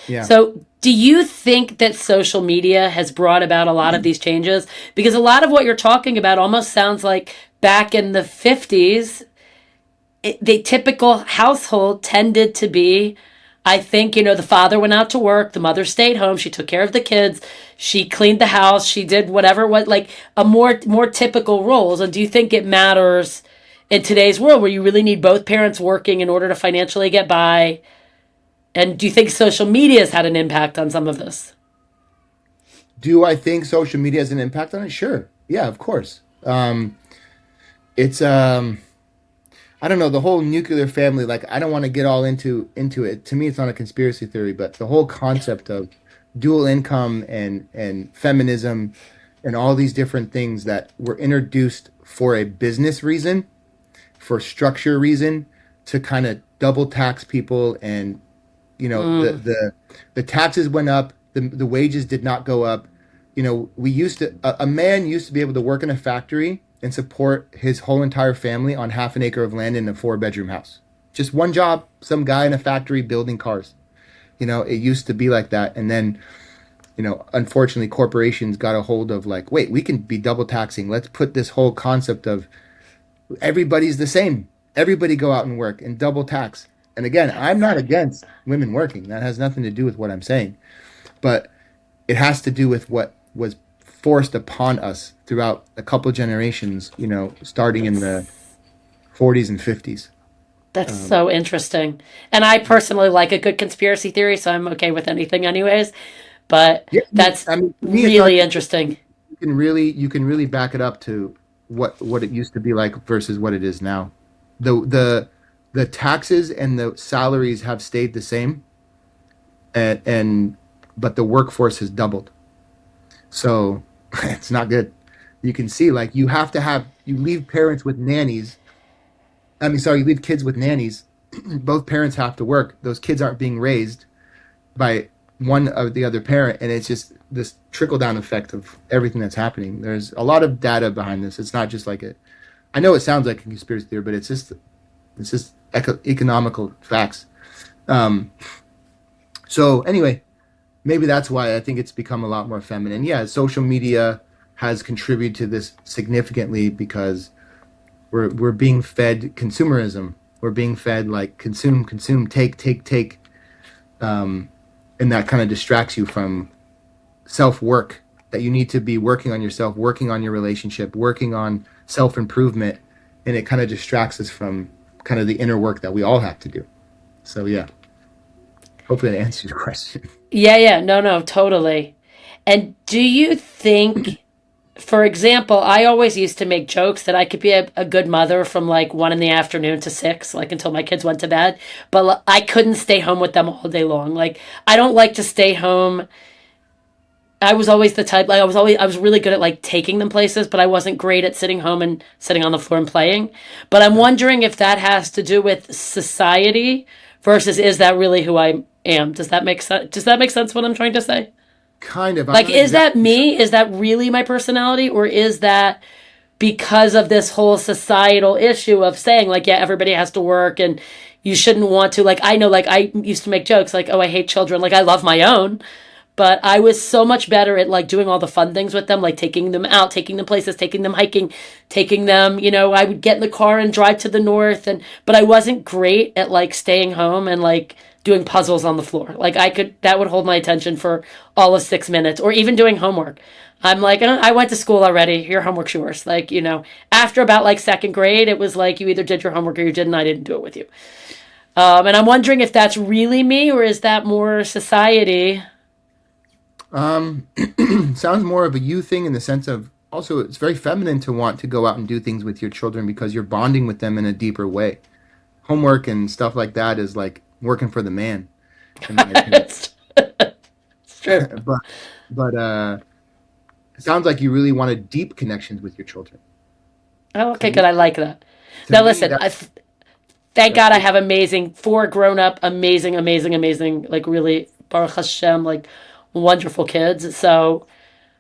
Yeah. So, do you think that social media has brought about a lot of these changes? Because a lot of what you're talking about almost sounds like back in the 50s, the typical household tended to be, I think, the father went out to work, the mother stayed home, she took care of the kids, she cleaned the house, she did whatever, what like a more typical roles. And do you think it matters in today's world where you really need both parents working in order to financially get by? And do you think social media has had an impact on some of this? Do I think social media has an impact on it? Sure. Yeah, of course. It's I don't know, the whole nuclear family, like I don't want to get all into it. To me it's not a conspiracy theory, but the whole concept of dual income and feminism and all these different things that were introduced for a business reason, for structure reason, to kind of double tax people. And Mm, the taxes went up, the wages did not go up. We used to a man used to be able to work in a factory and support his whole entire family on half an acre of land in a four-bedroom house. Just one job, some guy in a factory building cars. It used to be like that. And then, unfortunately, corporations got a hold of like, wait, we can be double taxing. Let's put this whole concept of everybody's the same. Everybody go out and work and double tax. And again, I'm not that's against women working. That has nothing to do with what I'm saying. But it has to do with what was forced upon us throughout a couple generations, starting in the that's 40s and 50s. that's Um, so interesting. And I personally like a good conspiracy theory, so I'm okay with anything anyways. But yeah, that's I mean, to me, it's not. really interesting. You can really back it up to what it used to be like versus what it is now. The taxes and the salaries have stayed the same, and but the workforce has doubled. So it's not good. You can see like you leave parents with nannies. I mean, sorry, you leave kids with nannies, both parents have to work. Those kids aren't being raised by one of the other parent, and it's just this trickle down effect of everything that's happening. There's a lot of data behind this. It's not just like it. I know it sounds like a conspiracy theory, but it's just economical facts. Um, so anyway, maybe that's why I think it's become a lot more feminine. Yeah, social media has contributed to this significantly because we're being fed consumerism. We're being fed like consume, consume, take, take, take, and that kind of distracts you from self work. That you need to be working on yourself, working on your relationship, working on self improvement, and it kind of distracts us from kind of the inner work that we all have to do. So yeah, hopefully that answers your question. Yeah, yeah, no, no, totally. And do you think, for example, I always used to make jokes that I could be a good mother from like 1 in the afternoon to 6, like until my kids went to bed, but I couldn't stay home with them all day long. Like, I don't like to stay home. I was always the type, like, I was really good at like taking them places, but I wasn't great at sitting home and sitting on the floor and playing. But I'm wondering if that has to do with society versus is that really who I am? Does that make sense? Does that make sense what I'm trying to say? Kind of. I'm Like, not is that exactly sure. me? Is that really my personality? Or is that because of this whole societal issue of saying, like, yeah, everybody has to work and you shouldn't want to? Like, I know, like, I used to make jokes, like, oh, I hate children. Like, I love my own. But I was so much better at like doing all the fun things with them, like taking them out, taking them places, taking them hiking, taking them, I would get in the car and drive to the north but I wasn't great at like staying home and like doing puzzles on the floor. Like that would hold my attention for all of 6 minutes or even doing homework. I'm like, I went to school already. Your homework's yours. Like, after about like second grade, it was like you either did your homework or you didn't. I didn't do it with you. And I'm wondering if that's really me or is that more society? Um, sounds more of a you thing in the sense of also it's very feminine to want to go out and do things with your children because you're bonding with them in a deeper way. Homework and stuff like that is like working for the man, in my opinion. it's, it's true. But but it sounds like you really wanted deep connections with your children. Oh, To okay, good. me, I like that. to Now, me listen, that thank that's God I good. have amazing, four grown up, amazing, amazing, amazing, like really, Baruch Hashem, like wonderful kids. So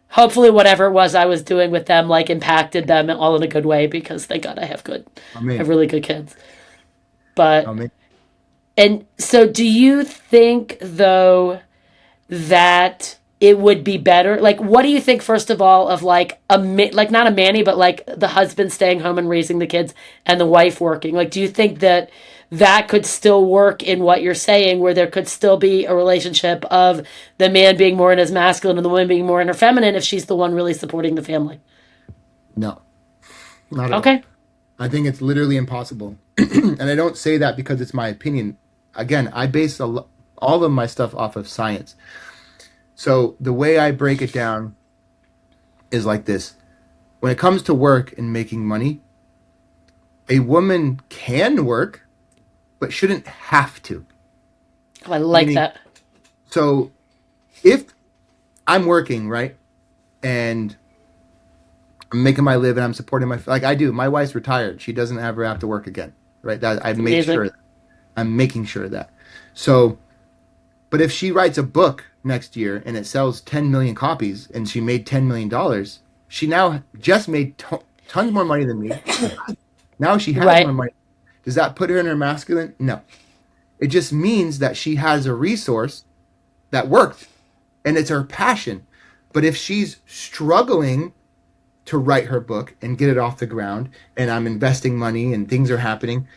hopefully, whatever it was I was doing with them, like impacted them all in a good way because thank God I have Amen. really good kids. But, Amen. and so do you think, though, that it would be better? Like, what do you think, first of all, of like like not a manny, but like the husband staying home and raising the kids and the wife working? Like, do you think that that could still work in what you're saying, where there could still be a relationship of the man being more in his masculine and the woman being more in her feminine if she's the one really supporting the family? No, not at all. Okay. I think it's literally impossible. And I don't say that because it's my opinion. Again, I base all of my stuff off of science. So the way I break it down is like this. When it comes to work and making money, a woman can work, but shouldn't have to. Oh, I like Meaning, that. so if I'm working, right, and I'm making my living, I'm supporting like I do. My wife's retired. She doesn't ever have to work again, right? That I made Amazing. sure. I'm making sure of that. So, but if she writes a book next year and it sells 10 million copies and she made $10 million, she now just made tons more money than me. Now she has more Right. money. Does that put her in her masculine? No. It just means that she has a resource that worked and it's her passion. But if she's struggling to write her book and get it off the ground and I'm investing money and things are happening,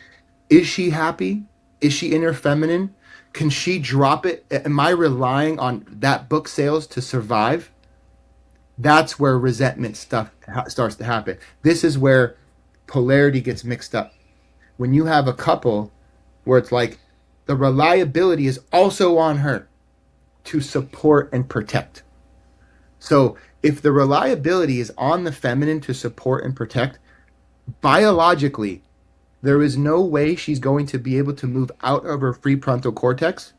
is she happy? Is she in her feminine? Can she drop it? Am I relying on that book sales to survive? That's where resentment stuff starts to happen. This is where polarity gets mixed up. When you have a couple where it's like the reliability is also on her to support and protect. So if the reliability is on the feminine to support and protect, biologically, there is no way she's going to be able to move out of her prefrontal cortex,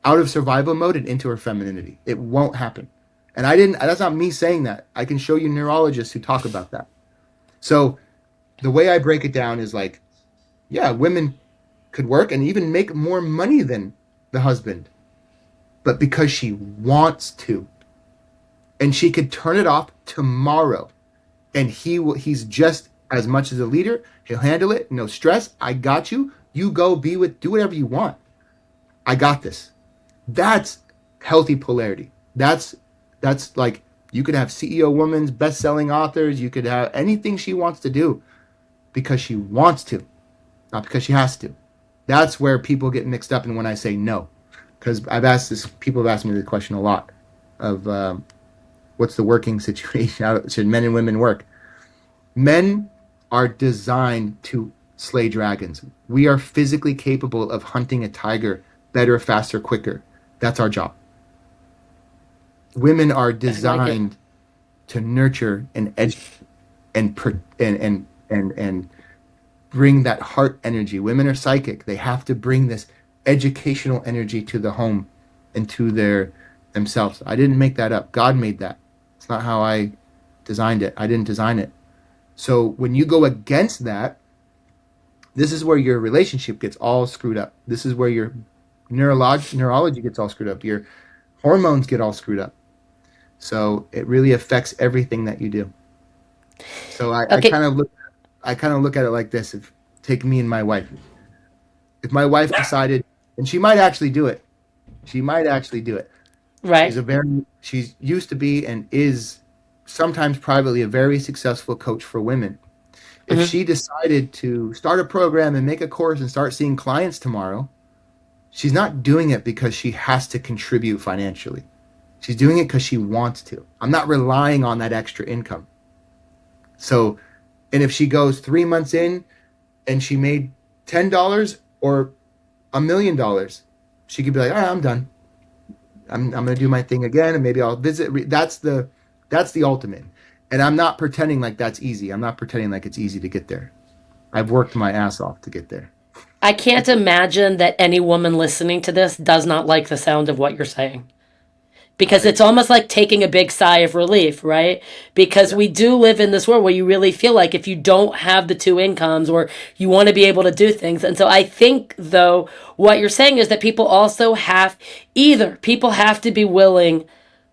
out of survival mode, and into her femininity. It won't happen. And I didn't, that's not me saying that. I can show you neurologists who talk about that. So the way I break it down is like, yeah, women could work and even make more money than the husband, but because she wants to. And she could turn it off tomorrow. And he's just as much as a leader. He'll handle it. No stress. I got you. You go do whatever you want. I got this. That's healthy polarity. That's like you could have CEO women's best-selling authors. You could have anything she wants to do because she wants to, not because she has to. That's where people get mixed up in when I say no, because people have asked me the question a lot of what's the working situation? How should men and women work? Men are designed to slay dragons. We are physically capable of hunting a tiger better, faster, quicker. That's our job. Women are I like it. designed to nurture and educate and bring that heart energy. Women are psychic. They have to bring this educational energy to the home and to themselves. I didn't make that up. God made that. It's not how I designed it. I didn't design it. So when you go against that, this is where your relationship gets all screwed up. This is where your neurology gets all screwed up. Your hormones get all screwed up. So it really affects everything that you do. So Okay, I kind of look at it like this. Take me and my wife. If my wife decided, and she might actually do it. She might actually do it. right. She's used to be and is sometimes privately a very successful coach for women. If Hmm. she decided to start a program and make a course and start seeing clients tomorrow, she's not doing it because she has to contribute financially. She's doing it because she wants to. I'm not relying on that extra income. So, and if she goes 3 months in and she made $10 or $1 million, she could be like, "All right, I'm done. I'm going to do my thing again, and maybe I'll visit." That's the ultimate. And I'm not pretending like that's easy. I'm not pretending like it's easy to get there. I've worked my ass off to get there. I can't imagine that any woman listening to this does not like the sound of what you're saying. Because I it's almost like taking a big sigh of relief, right? Because Yeah, we do live in this world where you really feel like if you don't have the two incomes or you want to be able to do things. And so I think, though, what you're saying is that people have to be willing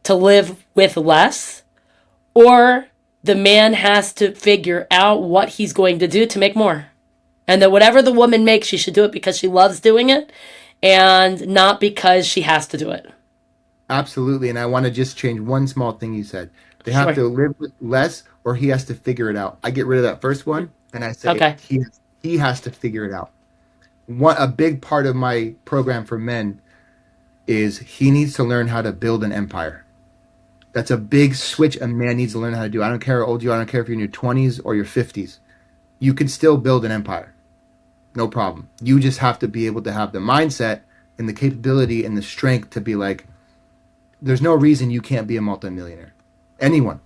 to live with less, or the man has to figure out what he's going to do to make more. And that whatever the woman makes, she should do it because she loves doing it and not because she has to do it. absolutely. And I want to just change one small thing you said. They have Sure. to live with less, or he has to figure it out. I get rid of that first one, and I say Okay. he has to figure it out. A big part of my program for men is he needs to learn how to build an empire. That's a big switch a man needs to learn how to do. I don't care how old you are. I don't care if you're in your 20s or your 50s. You can still build an empire. No problem. You just have to be able to have the mindset and the capability and the strength to be like, there's no reason you can't be a multimillionaire. Anyone.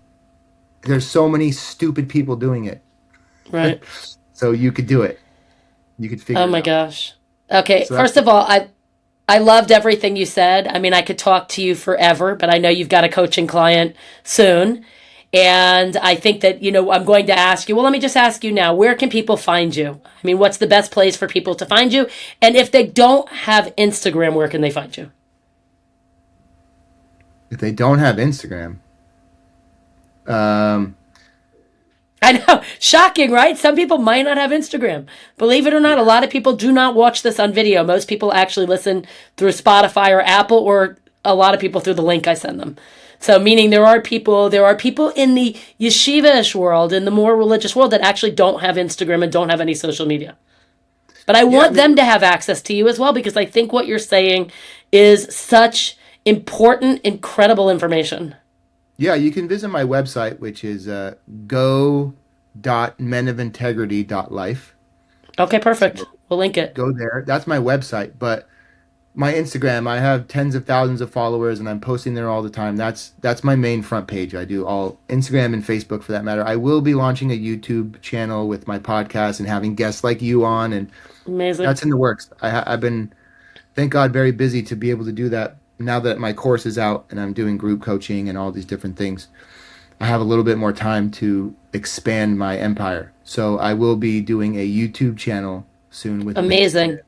There's so many stupid people doing it. Right. So you could do it. You could Oh figure it my out. gosh. Okay, So that's first of all, I loved everything you said. I mean, I could talk to you forever, but I know you've got a coaching client soon. And I think that, I'm going to ask you, well, let me just ask you now, where can people find you? I mean, what's the best place for people to find you? And if they don't have Instagram, where can they find you? if they don't have Instagram, um, I know, shocking, right? Some people might not have Instagram. Believe it or not, a yeah, lot of people do not watch this on video. Most people actually listen through Spotify or Apple, or a lot of people through the link I send them. So, meaning there are people in the yeshiva-ish world, in the more religious world, that actually don't have Instagram and don't have any social media. But I yeah. I want them mean, to have access to you as well, because I think what you're saying is such important, incredible information. yeah. You can visit my website, which is go.menofintegrity.life. Okay, So perfect. We'll link it. go there. That's my website. But my Instagram, I have tens of thousands of followers, and I'm posting there all the time. That's my main front page. I do all Instagram and Facebook for that matter. I will be launching a YouTube channel with my podcast and having guests like you on, and Amazing. that's in the works. I've been, thank God, very busy to be able to do that. Now that my course is out and I'm doing group coaching and all these different things, I have a little bit more time to expand my empire. So I will be doing a YouTube channel soon with links to Amazing. it.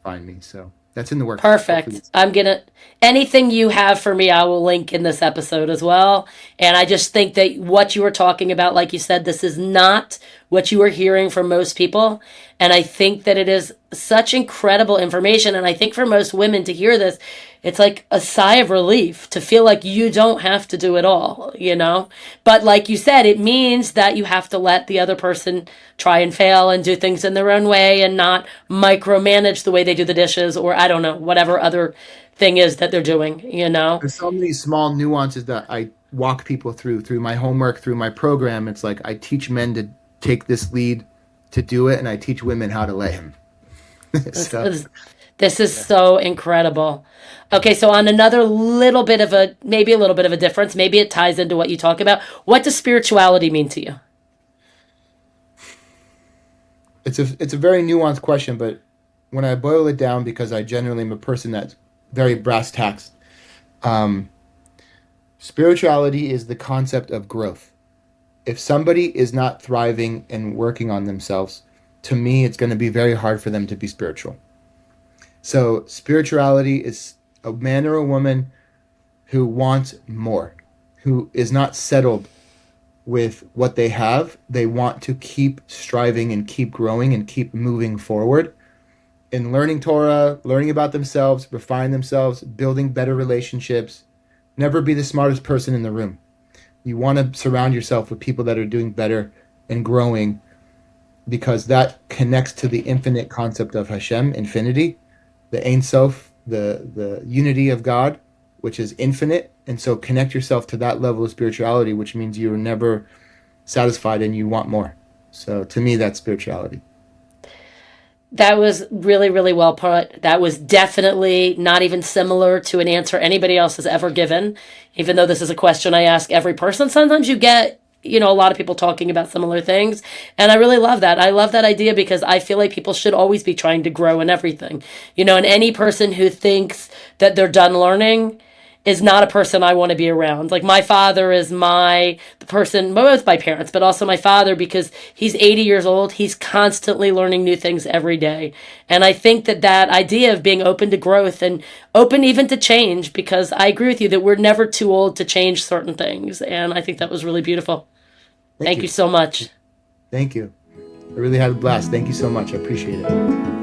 find me. So that's in the works. Hopefully, Perfect. Anything you have for me, I will link in this episode as well. And I just think that what you were talking about, like you said, this is not what you are hearing from most people. And I think that it is such incredible information. And I think for most women to hear this, it's like a sigh of relief to feel like you don't have to do it all, you know? But like you said, it means that you have to let the other person try and fail and do things in their own way and not micromanage the way they do the dishes or I don't know, whatever other thing is that they're doing, you know? there's so many small nuances that I walk people through my homework, through my program. It's like I teach men to take this lead to do it, and I teach women how to let him. This So is, this is so incredible. Okay, so on another little bit of a, maybe a little bit of a difference, maybe it ties into what you talk about. What does spirituality mean to you? it's a very nuanced question, but when I boil it down, because I generally am a person that's very brass tacks, um, spirituality is the concept of growth. If somebody is not thriving and working on themselves, to me, it's going to be very hard for them to be spiritual. So, spirituality is a man or a woman who wants more, who is not settled with what they have. They want to keep striving and keep growing and keep moving forward in learning Torah, learning about themselves, refining themselves, building better relationships. Never be the smartest person in the room. You want to surround yourself with people that are doing better and growing, because that connects to the infinite concept of Hashem, infinity, the Ein Sof, the unity of God, which is infinite. And so connect yourself to that level of spirituality, which means you're never satisfied and you want more. So to me, that's spirituality. That was really, really well put. That was definitely not even similar to an answer anybody else has ever given, even though this is a question I ask every person. Sometimes you get, you know, a lot of people talking about similar things. And I really love that. I love that idea because I feel like people should always be trying to grow in everything. You know, and any person who thinks that they're done learning is not a person I want to be around. Like my father is the person, both my parents, but also my father, because he's 80 years old. He's constantly learning new things every day. And I think that that idea of being open to growth and open even to change, because I agree with you that we're never too old to change certain things. And I think that was really beautiful. Thank Thank you you. so much. Thank you. I really had a blast. Thank you so much. I appreciate it.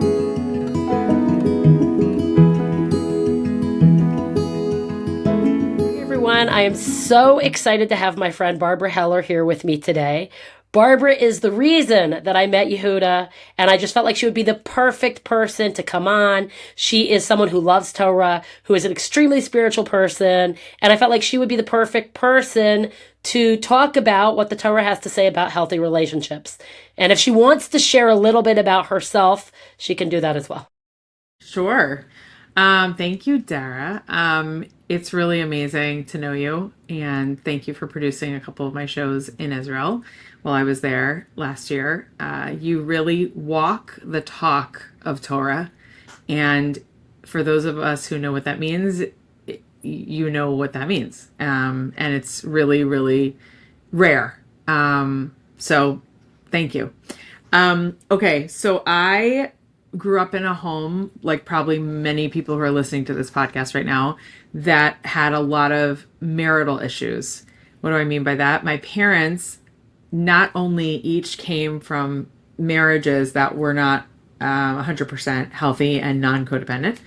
Hey everyone, I am so excited to have my friend Barbara Heller here with me today. Barbara is the reason that I met Yehuda, and I just felt like she would be the perfect person to come on. She is someone who loves Torah, who is an extremely spiritual person, and I felt like she would be the perfect person to talk about what the Torah has to say about healthy relationships. And if she wants to share a little bit about herself, she can do that as well. Sure. Thank you, Dara. It's really amazing to know you, and thank you for producing a couple of my shows in Israel while I was there last year. You really walk the talk of Torah, and for those of us who know what that means, you know what that means. And it's really, really rare. So thank you. Okay, so I grew up in a home, like probably many people who are listening to this podcast right now, that had a lot of marital issues. What do I mean by that? My parents not only each came from marriages that were not 100% healthy and non-codependent.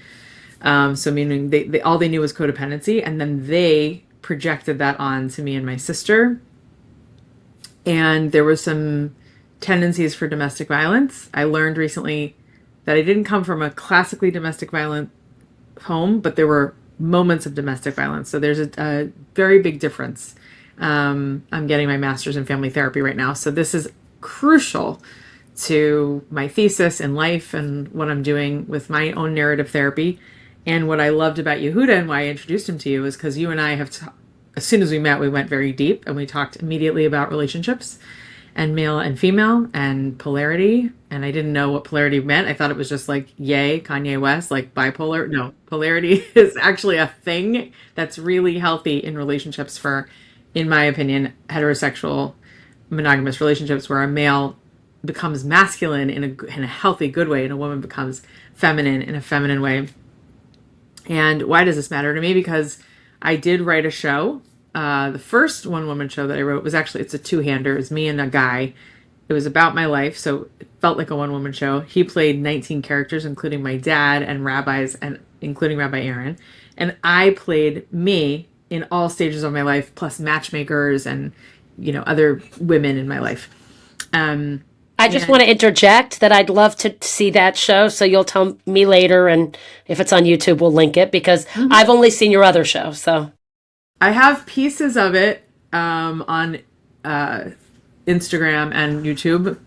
So meaning they all they knew was codependency, and then they projected that on to me and my sister. And there was some tendencies for domestic violence. I learned recently that I didn't come from a classically domestic violent home, but there were moments of domestic violence. So there's a very big difference. I'm getting my master's in family therapy right now. So this is crucial to my thesis in life and what I'm doing with my own narrative therapy. And what I loved about Yehuda and why I introduced him to you is because you and I as soon as we met, we went very deep and we talked immediately about relationships and male and female and polarity. And I didn't know what polarity meant. I thought it was just like, yay, Kanye West, like bipolar. No, polarity is actually a thing that's really healthy in relationships for, in my opinion, heterosexual monogamous relationships where a male becomes masculine in a healthy, good way, and a woman becomes feminine in a feminine way. And why does this matter to me? Because I did write a show. The first one-woman show that I wrote was actually, it's a two-hander. It was me and a guy. It was about my life, so it felt like a one-woman show. He played 19 characters, including my dad and rabbis, and including Rabbi Aaron. And I played me in all stages of my life, plus matchmakers and, other women in my life. I just want to interject that I'd love to see that show, so you'll tell me later, and if it's on YouTube, we'll link it, because I've only seen your other show, so. I have pieces of it on Instagram and YouTube.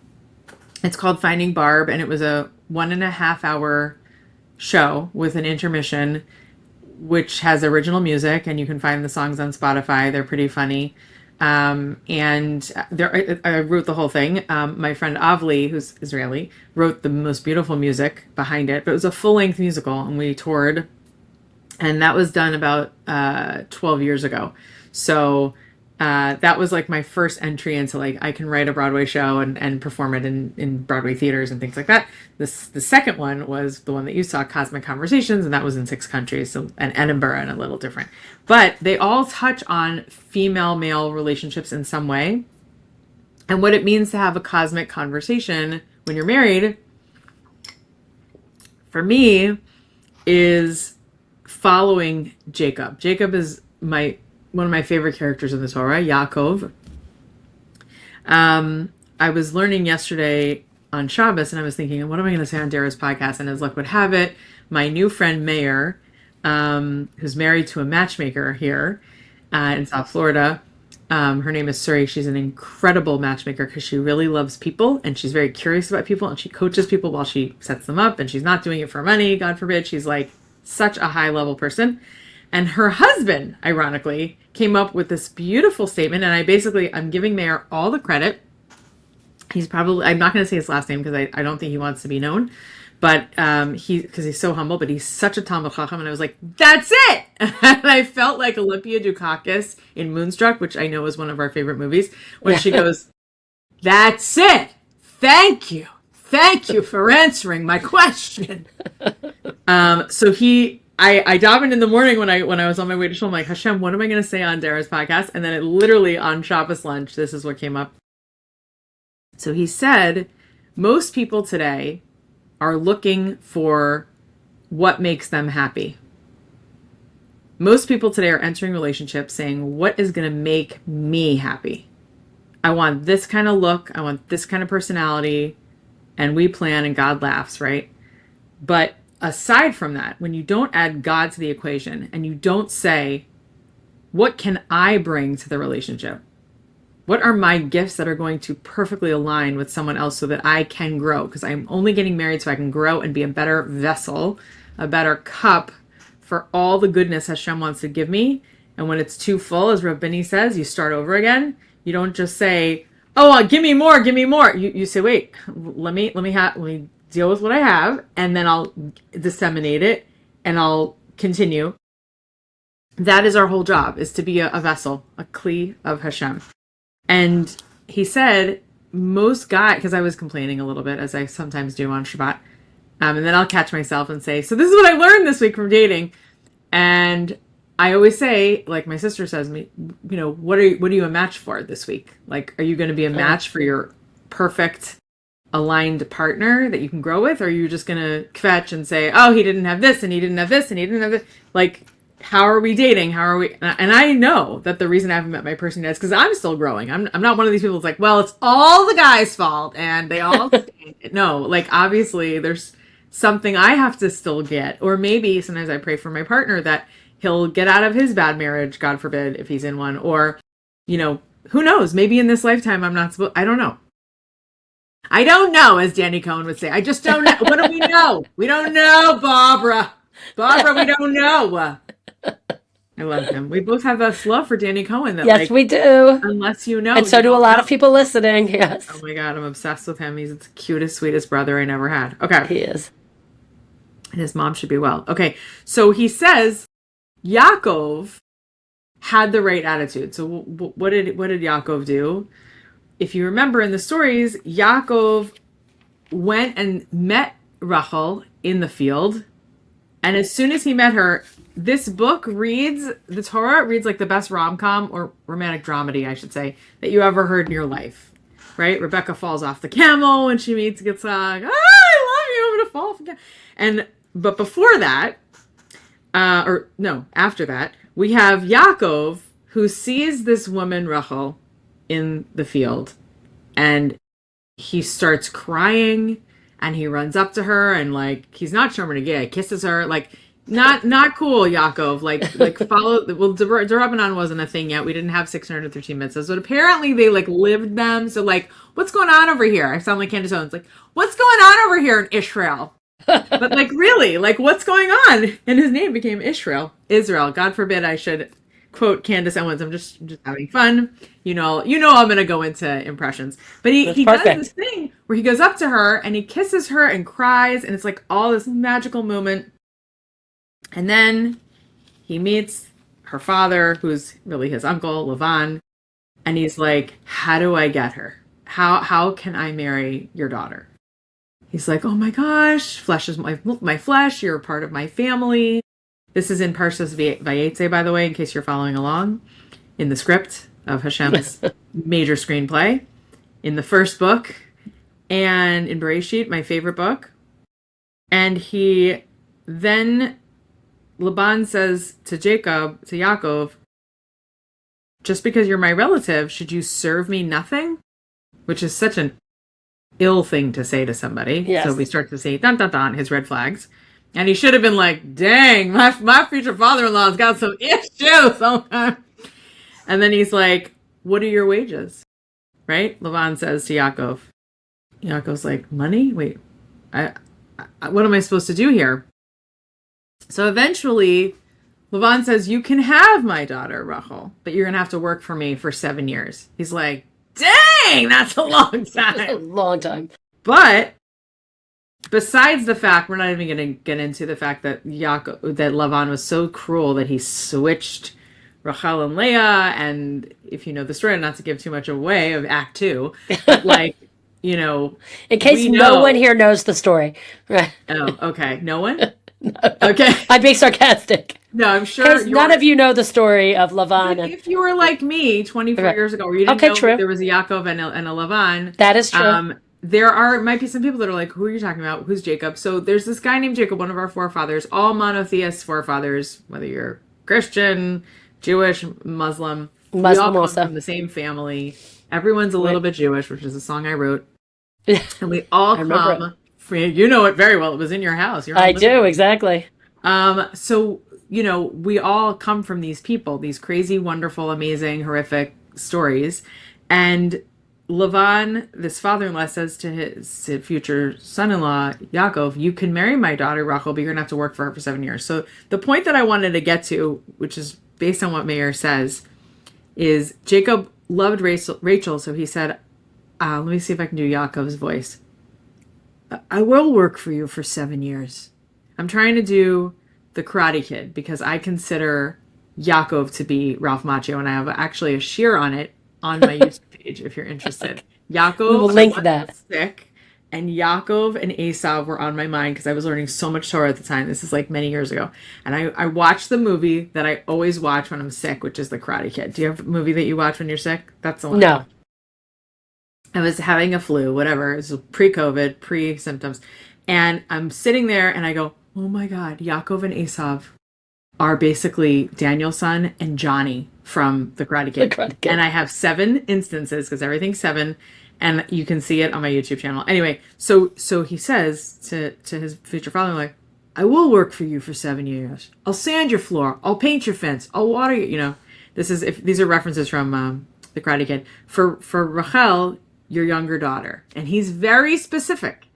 It's called Finding Barb, and it was a 1.5 hour show with an intermission, which has original music, and you can find the songs on Spotify. They're pretty funny. And I wrote the whole thing. My friend Avli, who's Israeli, wrote the most beautiful music behind it, but it was a full-length musical, and we toured, and that was done about 12 years ago. So that was like my first entry into like, I can write a Broadway show and perform it in Broadway theaters and things like that. The second one was the one that you saw, Cosmic Conversations, and that was in 6 countries, so, and Edinburgh, and a little different. But they all touch on female-male relationships in some way, and what it means to have a cosmic conversation when you're married, for me, is following Jacob. Jacob is one of my favorite characters in the Torah, Yaakov. I was learning yesterday on Shabbos, and I was thinking, what am I going to say on Dara's podcast? And as luck would have it, my new friend Mayor, who's married to a matchmaker here in South Florida, her name is Suri. She's an incredible matchmaker because she really loves people, and she's very curious about people, and she coaches people while she sets them up, and she's not doing it for money, God forbid. She's like such a high-level person. And her husband, ironically, came up with this beautiful statement, and I'm giving Mayor all the credit. I'm not going to say his last name because I don't think he wants to be known, but because he's so humble, but he's such a Talmud Chacham, and I was like, that's it! And I felt like Olympia Dukakis in Moonstruck, which I know is one of our favorite movies, when she goes, that's it! Thank you! Thank you for answering my question! So I davened in the morning when I was on my way to shul. I'm like, Hashem, what am I going to say on Dara's podcast? And then it literally on Shabbos lunch, this is what came up. So he said, most people today are looking for what makes them happy. Most people today are entering relationships saying, what is going to make me happy? I want this kind of look. I want this kind of personality. And we plan and God laughs, right? But aside from that, when you don't add God to the equation and you don't say, what can I bring to the relationship? What are my gifts that are going to perfectly align with someone else so that I can grow? Because I'm only getting married so I can grow and be a better vessel, a better cup for all the goodness Hashem wants to give me. And when it's too full, as Rav Binny says, you start over again. You don't just say, oh, give me more, give me more. You say, wait, let me deal with what I have, and then I'll disseminate it, and I'll continue. That is our whole job, is to be a vessel, a kli of Hashem. And he said, most guys, because I was complaining a little bit, as I sometimes do on Shabbat, and then I'll catch myself and say, so this is what I learned this week from dating. And I always say, like my sister says to me, what are you a match for this week? Like, are you going to be a match for your perfect aligned partner that you can grow with? Or are you just going to kvetch and say, oh, he didn't have this, and he didn't have this, and he didn't have this? Like, how are we dating? How are we? And I know that the reason I haven't met my person yet is because I'm still growing. I'm not one of these people that's like, well, it's all the guy's fault and they all no, like obviously there's something I have to still get. Or maybe sometimes I pray for my partner that he'll get out of his bad marriage, God forbid, if he's in one. Or, who knows? Maybe in this lifetime I'm not supposed, I don't know. I don't know, as Danny Cohen would say. I just don't know. What do we know? We don't know, Barbara. Barbara, we don't know. I love him. We both have this love for Danny Cohen. That, yes, we do. Unless you know. And so do a lot of people listening, yes. Oh my God, I'm obsessed with him. He's the cutest, sweetest brother I never had. Okay. He is. And his mom should be well. Okay, so he says Yaakov had the right attitude. So what did Yaakov do? If you remember in the stories, Yaakov went and met Rachel in the field. And as soon as he met her, the Torah reads like the best rom-com or romantic dramedy, I should say, that you ever heard in your life. Right? Rebecca falls off the camel when she meets Yitzhak. I love you. I'm going to fall off the camel. But before that, after that, we have Yaakov who sees this woman, Rachel, in the field. And he starts crying and he runs up to her and like, he's not Shomer Gay, kisses her. Like, not cool, Yaakov. Like follow. Well, Derabanan wasn't a thing yet. We didn't have 613 mitzvahs, but apparently they like lived them. So like, what's going on over here? I sound like Candace Owens. Like, what's going on over here in Israel? But like, really, like, what's going on? And his name became Israel. God forbid I should quote Candace Owens. I'm just having fun. You know, I'm gonna go into impressions. But he does this thing where he goes up to her and he kisses her and cries, and it's like all this magical moment. And then he meets her father, who's really his uncle, Lavan, and he's like, how do I get her? How can I marry your daughter? He's like, oh my gosh, flesh is my flesh, you're a part of my family. This is in Parshas Vayetze, by the way, in case you're following along, in the script of Hashem's major screenplay, in the first book, and in Bereshit, my favorite book. And then Laban says to Yaakov, just because you're my relative, should you serve me nothing? Which is such an ill thing to say to somebody. Yes. So we start to see, dun, dun, dun, his red flags. And he should have been like, dang, my future father-in-law's got some issues. And then he's like, what are your wages? Right? Laban says to Yaakov. Yaakov's like, money? Wait, what am I supposed to do here? So eventually, Laban says, you can have my daughter, Rachel, but you're going to have to work for me for 7 years. He's like, dang, that's a long time. That's a long time. But besides the fact, we're not even going to get into the fact that Laban was so cruel that he switched Rachel and Leah. And if you know the story, not to give too much away of Act 2, like, you know. In case no one here knows the story. Right. Oh, okay. No one? No. Okay. I'm being sarcastic. No, I'm sure none of you know the story of Lavan. If you were like me 24 years ago, where you didn't know there was a Yaakov and a Lavan. That is true. There might be some people that are like, who are you talking about? Who's Jacob? So there's this guy named Jacob, one of our forefathers, all monotheist forefathers, whether you're Christian, Jewish, Muslim. We all come from the same family. Everyone's a little bit Jewish, which is a song I wrote. And we all come. You know it very well. It was in your house. I do, exactly. So, you know, we all come from these people, these crazy, wonderful, amazing, horrific stories. And Lavan, this father-in-law, says to his future son-in-law, Yaakov, you can marry my daughter, Rachel, but you're going to have to work for her for 7 years. So the point that I wanted to get to, which is based on what Meir says, is Jacob loved Rachel, so he said, let me see if I can do Yaakov's voice. I will work for you for 7 years. I'm trying to do the Karate Kid because I consider Yaakov to be Ralph Macchio, and I have actually a shear on it on my YouTube page if you're interested. Yaakov, we will link that. Sick, and Yaakov and Esav were on my mind because I was learning so much Torah at the time. This is like many years ago. And I watched the movie that I always watch when I'm sick, which is the Karate Kid. Do you have a movie that you watch when you're sick? That's the one. No. I was having a flu, whatever. It was pre-COVID, pre-symptoms. And I'm sitting there and I go, oh my God, Yaakov and Esav are basically Daniel's son and Johnny from the Karate Kid. And I have 7 instances because everything's 7. And you can see it on my YouTube channel. Anyway, so he says to his future father-in-law, I will work for you for 7 years. I'll sand your floor. I'll paint your fence. I'll water you. You know, these are references from the Karate Kid. For Rachel, your younger daughter. And he's very specific.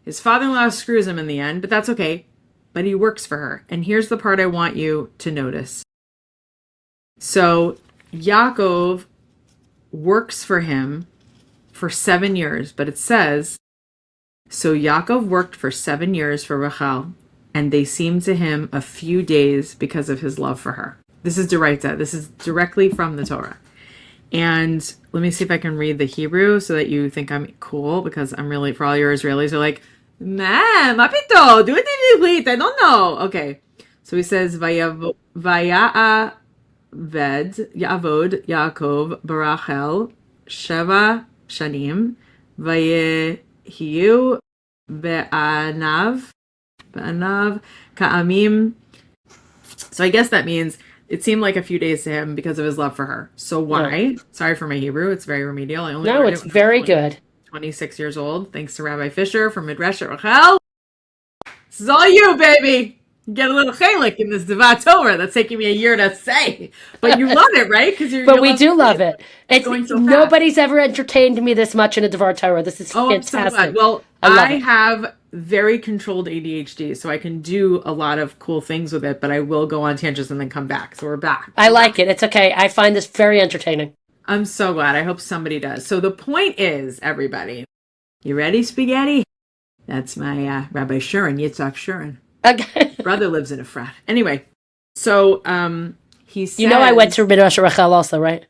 His father-in-law screws him in the end, but that's okay. But he works for her. And here's the part I want you to notice. So Yaakov works for him for 7 years, but it says, so Yaakov worked for 7 years for Rachel, and they seemed to him a few days because of his love for her. This is Deraita. This is directly from the Torah. And let me see if I can read the Hebrew so that you think I'm cool, because I'm really, for all your Israelis are like, Man, mapito, do it in Hebrew. I don't know. Okay. So he says, Vayaved Yavod Yaakov Barachel Sheva Shanim Vayehiyu Be'anav Ka'amim. So I guess that means it seemed like a few days to him because of his love for her. So Yeah. why? Sorry for my Hebrew. It's very remedial. I only No, learned it's it when I very was good. 26 years old, thanks to Rabbi Fisher from Midrash Rachel. This is all you, baby. You get a little chalik in this Devat Torah. That's taking me a year to say. But you love it, right? Because But we do love it. It's going so fast. Nobody's ever entertained me this much in a Devar Torah. This is Oh, I'm so glad. fantastic. Well, I love I it. have very controlled ADHD, so I can do a lot of cool things with it, but I will go on tangents and then come back. So we're back. I like it. It's okay. I find this very entertaining. I'm so glad. I hope somebody does. So the point is, everybody, you ready, spaghetti? That's my Rabbi Shuren, Yitzhak Shuren. Okay. Brother lives in a frat. Anyway, so he says... You know I went to Midrash Rachel also, right?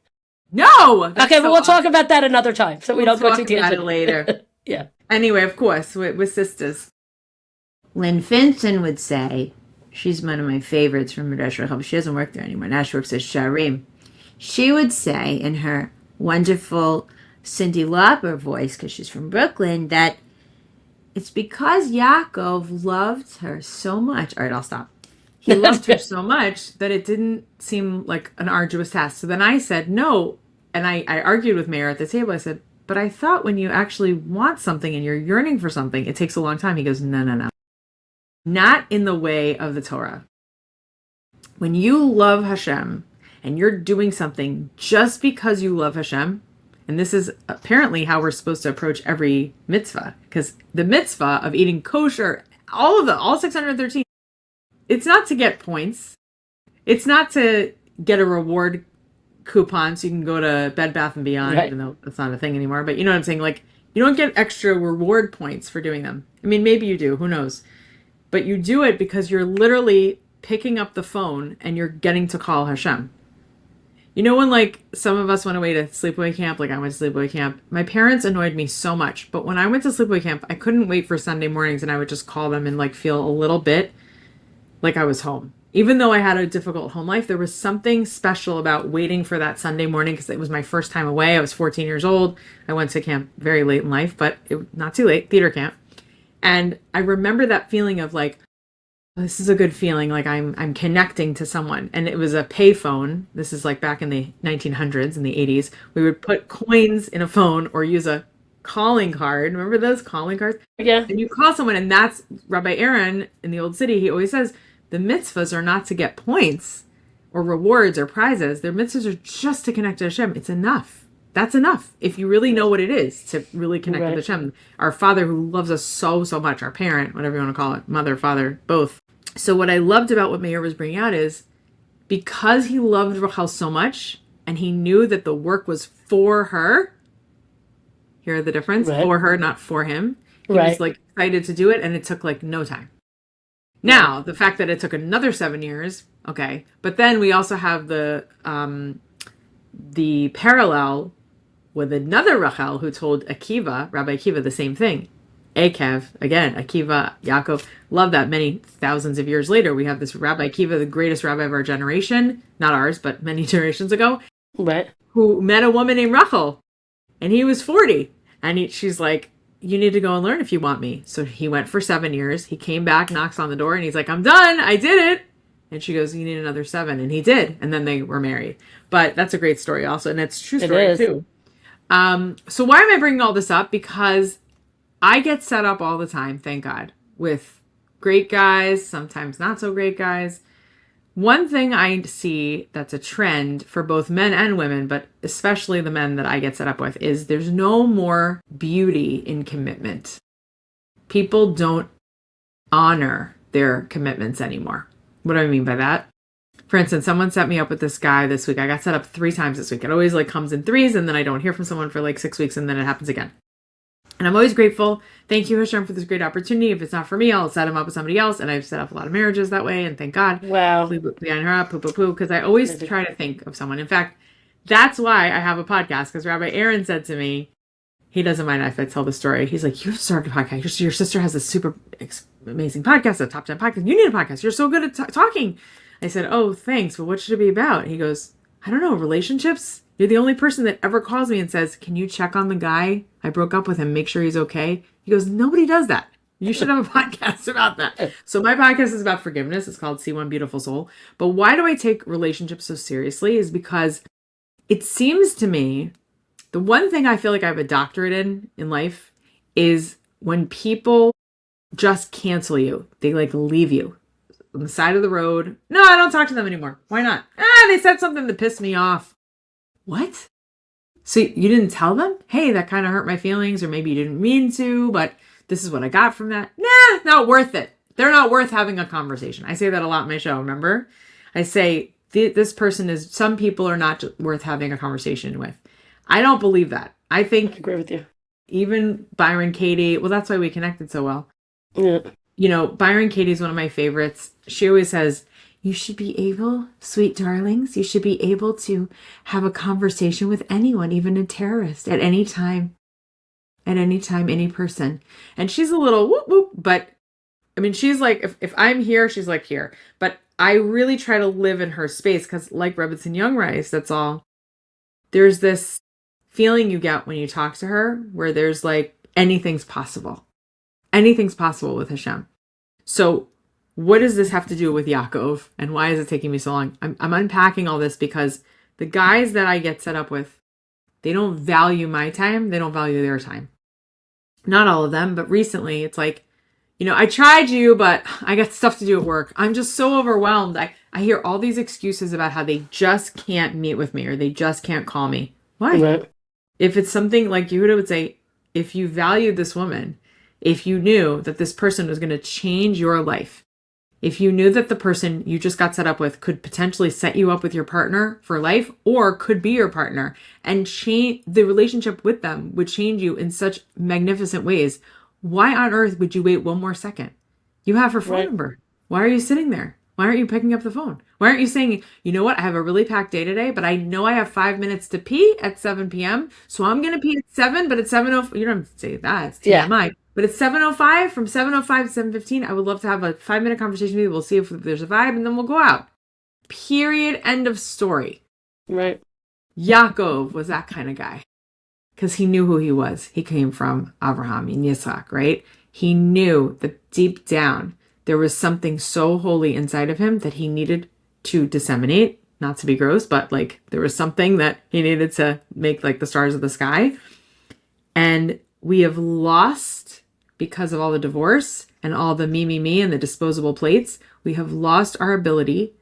No! Okay, but we'll talk about that another time, so we don't go too talk about it tangent. later. Yeah. Anyway, of course, we're sisters. Lynn Finson would say, she's one of my favorites from Midrash Rachel. She doesn't work there anymore. Now she works at Sharim. She would say in her wonderful Cindy Lauper voice, because she's from Brooklyn, that it's because Yaakov loved her so much. All right, I'll stop. He loved her so much that it didn't seem like an arduous task. So then I said, no. And I argued with Meir at the table. I said, but I thought when you actually want something and you're yearning for something, it takes a long time. He goes, no, no, no. Not in the way of the Torah. When you love Hashem and you're doing something just because you love Hashem, and this is apparently how we're supposed to approach every mitzvah, because the mitzvah of eating kosher, all 613, it's not to get points. It's not to get a reward coupon so you can go to Bed Bath & Beyond, Right. even though that's not a thing anymore. But you know what I'm saying? Like, you don't get extra reward points for doing them. I mean, maybe you do. Who knows? But you do it because you're literally picking up the phone and you're getting to call Hashem. You know when, like, some of us went away to sleepaway camp, like I went to sleepaway camp, my parents annoyed me so much. But when I went to sleepaway camp, I couldn't wait for Sunday mornings, and I would just call them and, like, feel a little bit like I was home. Even though I had a difficult home life, there was something special about waiting for that Sunday morning because it was my first time away. I was 14 years old. I went to camp very late in life, but not too late, theater camp. And I remember that feeling of like, this is a good feeling, like I'm connecting to someone. And it was a pay phone. This is like back in the 1900s, in the 80s. We would put coins in a phone or use a calling card. Remember those calling cards? Yeah. And you call someone, and that's Rabbi Aaron in the Old City. He always says the mitzvahs are not to get points or rewards or prizes. Their mitzvahs are just to connect to Hashem. It's enough. That's enough. If you really know what it is to really connect Right. with Hashem, our Father who loves us so, so much, our parent, whatever you want to call it, mother, father, both. So what I loved about what Meir was bringing out is because he loved Rachel so much and he knew that the work was for her. Hear the difference? Right. For her, not for him. He Right. was like excited to do it, and it took like no time. Now, the fact that it took another 7 years, okay. But then we also have the parallel with another Rachel who told Akiva, Rabbi Akiva, the same thing. Akev, again, Akiva, Yaakov. Love that many thousands of years later, we have this Rabbi Akiva, the greatest rabbi of our generation, not ours, but many generations ago, Right. who met a woman named Rachel, and he was 40. And she's like, you need to go and learn if you want me. So he went for 7 years. He came back, knocks on the door, and he's like, I'm done. I did it. And she goes, you need another 7. And he did. And then they were married. But that's a great story also. And it's a true story is. too. So why am I bringing all this up? Because I get set up all the time, thank God, with great guys, sometimes not so great guys. One thing I see that's a trend for both men and women, but especially the men that I get set up with, is there's no more beauty in commitment. People don't honor their commitments anymore. What do I mean by that? For instance, someone set me up with this guy this week. I got set up 3 times this week. It always like comes in threes, and then I don't hear from someone for like 6 weeks, and then it happens again. And I'm always grateful. Thank you, Hashem, for this great opportunity. If it's not for me, I'll set him up with somebody else. And I've set up a lot of marriages that way. And thank God. Wow. Behind her up, poo. Because I always try to think of someone. In fact, that's why I have a podcast. Because Rabbi Aaron said to me, he doesn't mind if I tell the story. He's like, you started a podcast. Your sister has a super amazing podcast, a top 10 podcast. You need a podcast. You're so good at talking. I said, oh, thanks. Well, what should it be about? He goes, I don't know, relationships. You're the only person that ever calls me and says, can you check on the guy? I broke up with him. Make sure he's okay. He goes, nobody does that. You should have a podcast about that. So my podcast is about forgiveness. It's called See One Beautiful Soul. But why do I take relationships so seriously is because it seems to me the one thing I feel like I have a doctorate in life is when people just cancel you. They like leave you on the side of the road. No, I don't talk to them anymore. Why not? They said something that pissed me off. What? So you didn't tell them? Hey, that kind of hurt my feelings, or maybe you didn't mean to, but this is what I got from that. Nah, not worth it. They're not worth having a conversation. I say that a lot in my show, remember? I say, this person is, some people are not worth having a conversation with. I don't believe that. I think I agree with you. even Byron Katie, well, that's why we connected so well. Yeah. You know, Byron Katie is one of my favorites. She always says, you should be able, sweet darlings, you should be able to have a conversation with anyone, even a terrorist, at any time, any person. And she's a little whoop whoop, but I mean, she's like, if I'm here, she's like here. But I really try to live in her space because like Rebbetzin Youngrice, that's all. There's this feeling you get when you talk to her where there's like, anything's possible. Anything's possible with Hashem. So what does this have to do with Yaakov? And why is it taking me so long? I'm unpacking all this because the guys that I get set up with, they don't value my time. They don't value their time. Not all of them, but recently it's like, you know, I tried you, but I got stuff to do at work. I'm just so overwhelmed. I hear all these excuses about how they just can't meet with me or they just can't call me. Why? Right. If it's something like Yehuda would say, if you valued this woman, if you knew that this person was going to change your life, if you knew that the person you just got set up with could potentially set you up with your partner for life or could be your partner and change the relationship with them would change you in such magnificent ways, why on earth would you wait one more second? You have her phone number. Why are you sitting there? Why aren't you picking up the phone? Why aren't you saying, you know what? I have a really packed day today, but I know I have 5 minutes to pee at 7 p.m. So I'm going to pee at 7, but at 7:05, you don't have to say that. It's TMI. Yeah. But at 7:05, from 7:05 to 7:15, I would love to have a 5-minute conversation with you. We'll see if there's a vibe and then we'll go out. Period. End of story. Right. Yaakov was that kind of guy because he knew who he was. He came from Abraham and Yitzhak, right? He knew that deep down, there was something so holy inside of him that he needed to disseminate, not to be gross, but like there was something that he needed to make like the stars of the sky. And we have lost, because of all the divorce and all the me, and the disposable plates, we have lost our ability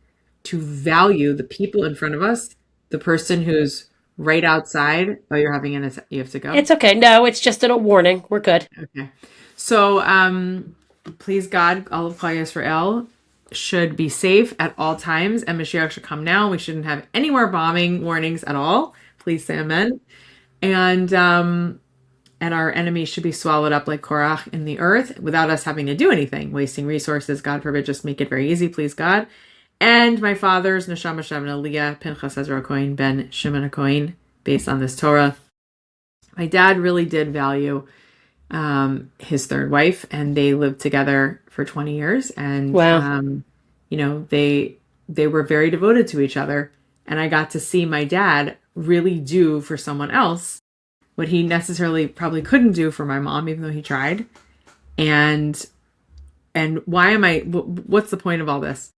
to value the people in front of us, the person who's right outside. Oh, you have to go? It's okay. No, it's just a warning. We're good. Okay. So, please God, all of Klal Yisrael should be safe at all times, and Mashiach should come now. We shouldn't have any more bombing warnings at all. Please say amen. And our enemies should be swallowed up like Korach in the earth without us having to do anything, wasting resources. God forbid, just make it very easy, please God. And my father's Neshama Shem and Aliyah, Pinchas Ezra Cohen, Ben Shimon Cohen, based on this Torah. My dad really did value his third wife, and they lived together for 20 years. And, wow. You know, they were very devoted to each other. And I got to see my dad really do for someone else what he necessarily probably couldn't do for my mom, even though he tried. And what's the point of all this?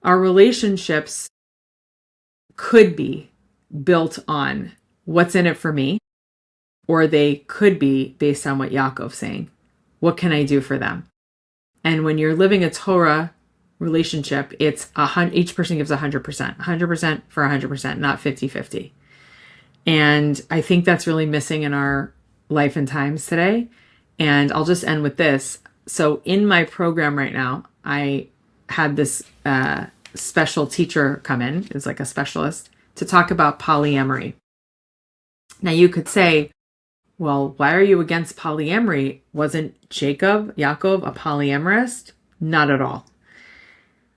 Our relationships could be built on what's in it for me, or they could be based on what Yaakov's saying. What can I do for them? And when you're living a Torah relationship, it's each person gives 100%, 100% for 100%, not 50-50. And I think that's really missing in our life and times today. And I'll just end with this. So in my program right now, I had this special teacher come in, it's like a specialist, to talk about polyamory. Now you could say, well, why are you against polyamory? Wasn't Yaakov, a polyamorist? Not at all.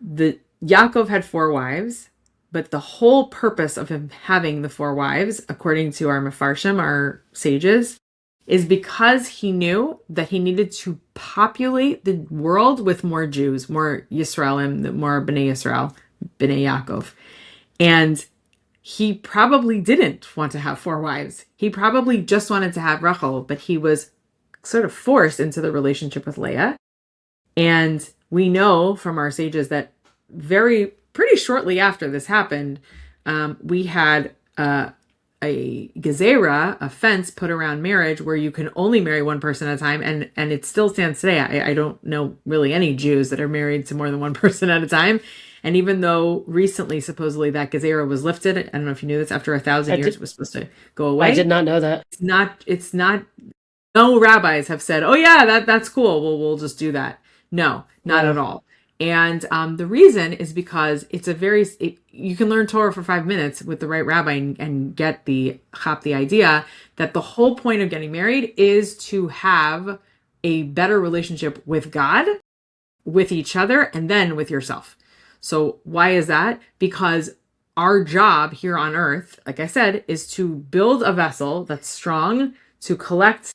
Yaakov had 4 wives. But the whole purpose of him having the 4 wives, according to our Mefarshim, our sages, is because he knew that he needed to populate the world with more Jews, more Yisraelim, more Bnei Yisrael, Bnei Yaakov. And he probably didn't want to have 4 wives. He probably just wanted to have Rachel, but he was sort of forced into the relationship with Leah. And we know from our sages that pretty shortly after this happened, we had a gezerah, a fence put around marriage where you can only marry one person at a time. And it still stands today. I don't know really any Jews that are married to more than one person at a time. And even though recently, supposedly, that gezerah was lifted, I don't know if you knew this, after 1,000 years, it was supposed to go away. I did not know that. It's not, no rabbis have said, oh yeah, that's cool. Well, we'll just do that. No, not at all. And the reason is because you can learn Torah for 5 minutes with the right rabbi and get the idea that the whole point of getting married is to have a better relationship with God, with each other, and then with yourself. So why is that? Because our job here on earth, like I said, is to build a vessel that's strong to collect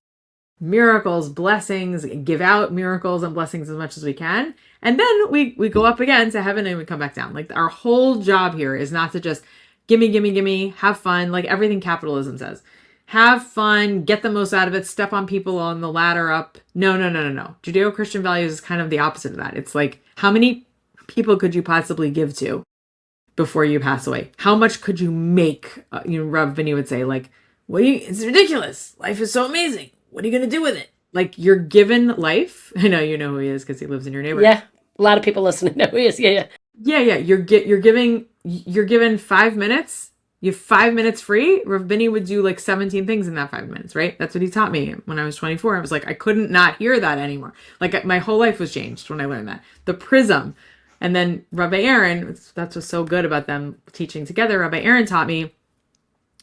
miracles, blessings, give out miracles and blessings as much as we can. And then we go up again to heaven and we come back down. Like our whole job here is not to just gimme, have fun, like everything capitalism says. Have fun, get the most out of it, step on people on the ladder up. No. Judeo-Christian values is kind of the opposite of that. It's like, how many people could you possibly give to before you pass away? How much could you make? Rav Vinny would say, like, it's ridiculous. Life is so amazing. What are you going to do with it? Like, you're given life. I know you know who he is because he lives in your neighborhood. Yeah. A lot of people listening know who he is. Yeah. You're given 5 minutes. You have 5 minutes free. Rav Vinny would do like 17 things in that 5 minutes, right? That's what he taught me when I was 24. I was like, I couldn't not hear that anymore. Like my whole life was changed when I learned that. The prism. And then Rabbi Aaron, that's what's so good about them teaching together. Rabbi Aaron taught me,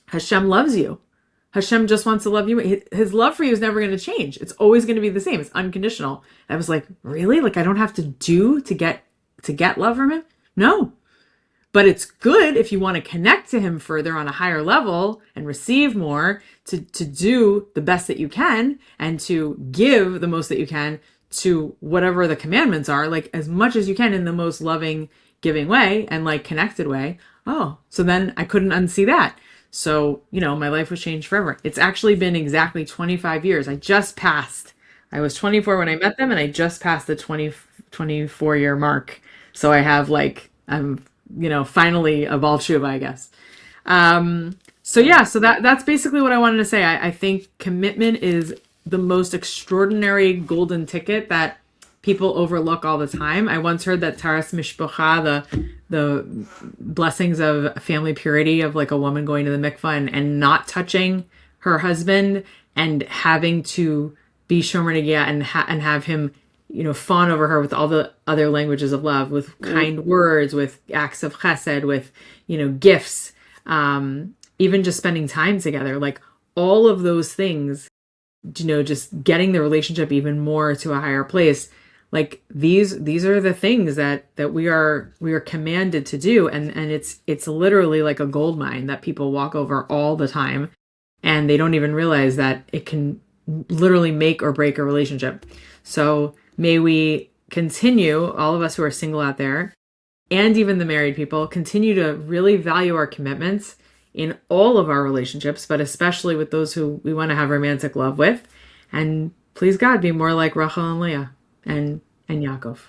Hashem loves you. Hashem just wants to love you. His love for you is never going to change. It's always going to be the same. It's unconditional. I was like, really? Like I don't have to do to get love from him? No. But it's good if you want to connect to him further on a higher level and receive more, to do the best that you can and to give the most that you can to whatever the commandments are, like as much as you can in the most loving, giving way and like connected way. Oh, so then I couldn't unsee that. So, my life was changed forever. It's actually been exactly 25 years. I was 24 when I met them and I just passed the 24-year mark. So I have I'm finally a Baal Tshuva, I guess. So that's basically what I wanted to say. I think commitment is the most extraordinary golden ticket that people overlook all the time. I once heard that Taras Mishpacha, the blessings of family purity of like a woman going to the mikvah and not touching her husband and having to be shomer negiah and have him, fawn over her with all the other languages of love, with kind words, with acts of chesed, with, gifts, even just spending time together, like all of those things, just getting the relationship even more to a higher place. Like these are the things that we are commanded to do. And it's literally like a gold mine that people walk over all the time. And they don't even realize that it can literally make or break a relationship. So may we continue, all of us who are single out there, and even the married people, continue to really value our commitments in all of our relationships, but especially with those who we want to have romantic love with. And please God, be more like Rachel and Leah and Yaakov.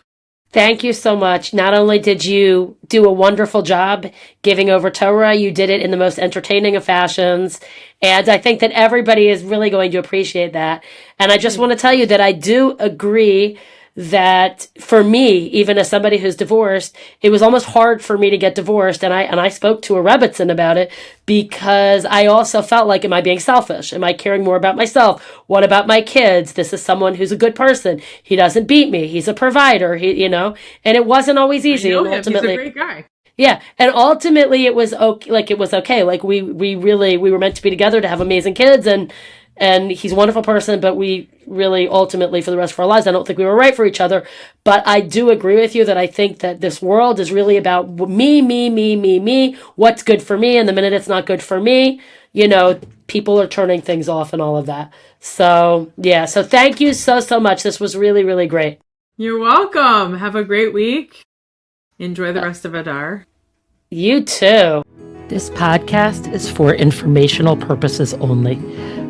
Thank you so much. Not only did you do a wonderful job giving over Torah, you did it in the most entertaining of fashions. And I think that everybody is really going to appreciate that. And I just want to tell you that I do agree that for me, even as somebody who's divorced, it was almost hard for me to get divorced. And I spoke to a Rebbitzin about it because I also felt like, am I being selfish? Am I caring more about myself? What about my kids? This is someone who's a good person. He doesn't beat me. He's a provider. And it wasn't always easy. I know and him. ultimately, He's a great guy. Yeah. And ultimately it was okay. Like it was okay. Like we were meant to be together to have amazing kids. And and he's a wonderful person, but we really ultimately for the rest of our lives, I don't think we were right for each other. But I do agree with you that I think that this world is really about me, me, me, me, me, what's good for me. And the minute it's not good for me, people are turning things off and all of that. So, yeah. So thank you so much. This was really, really great. You're welcome. Have a great week. Enjoy the rest of Adar. You too. This podcast is for informational purposes only.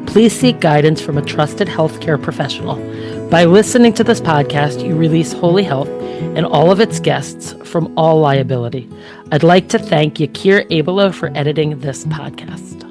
Please seek guidance from a trusted healthcare professional. By listening to this podcast, you release Holy Health and all of its guests from all liability. I'd like to thank Yakir Abelo for editing this podcast.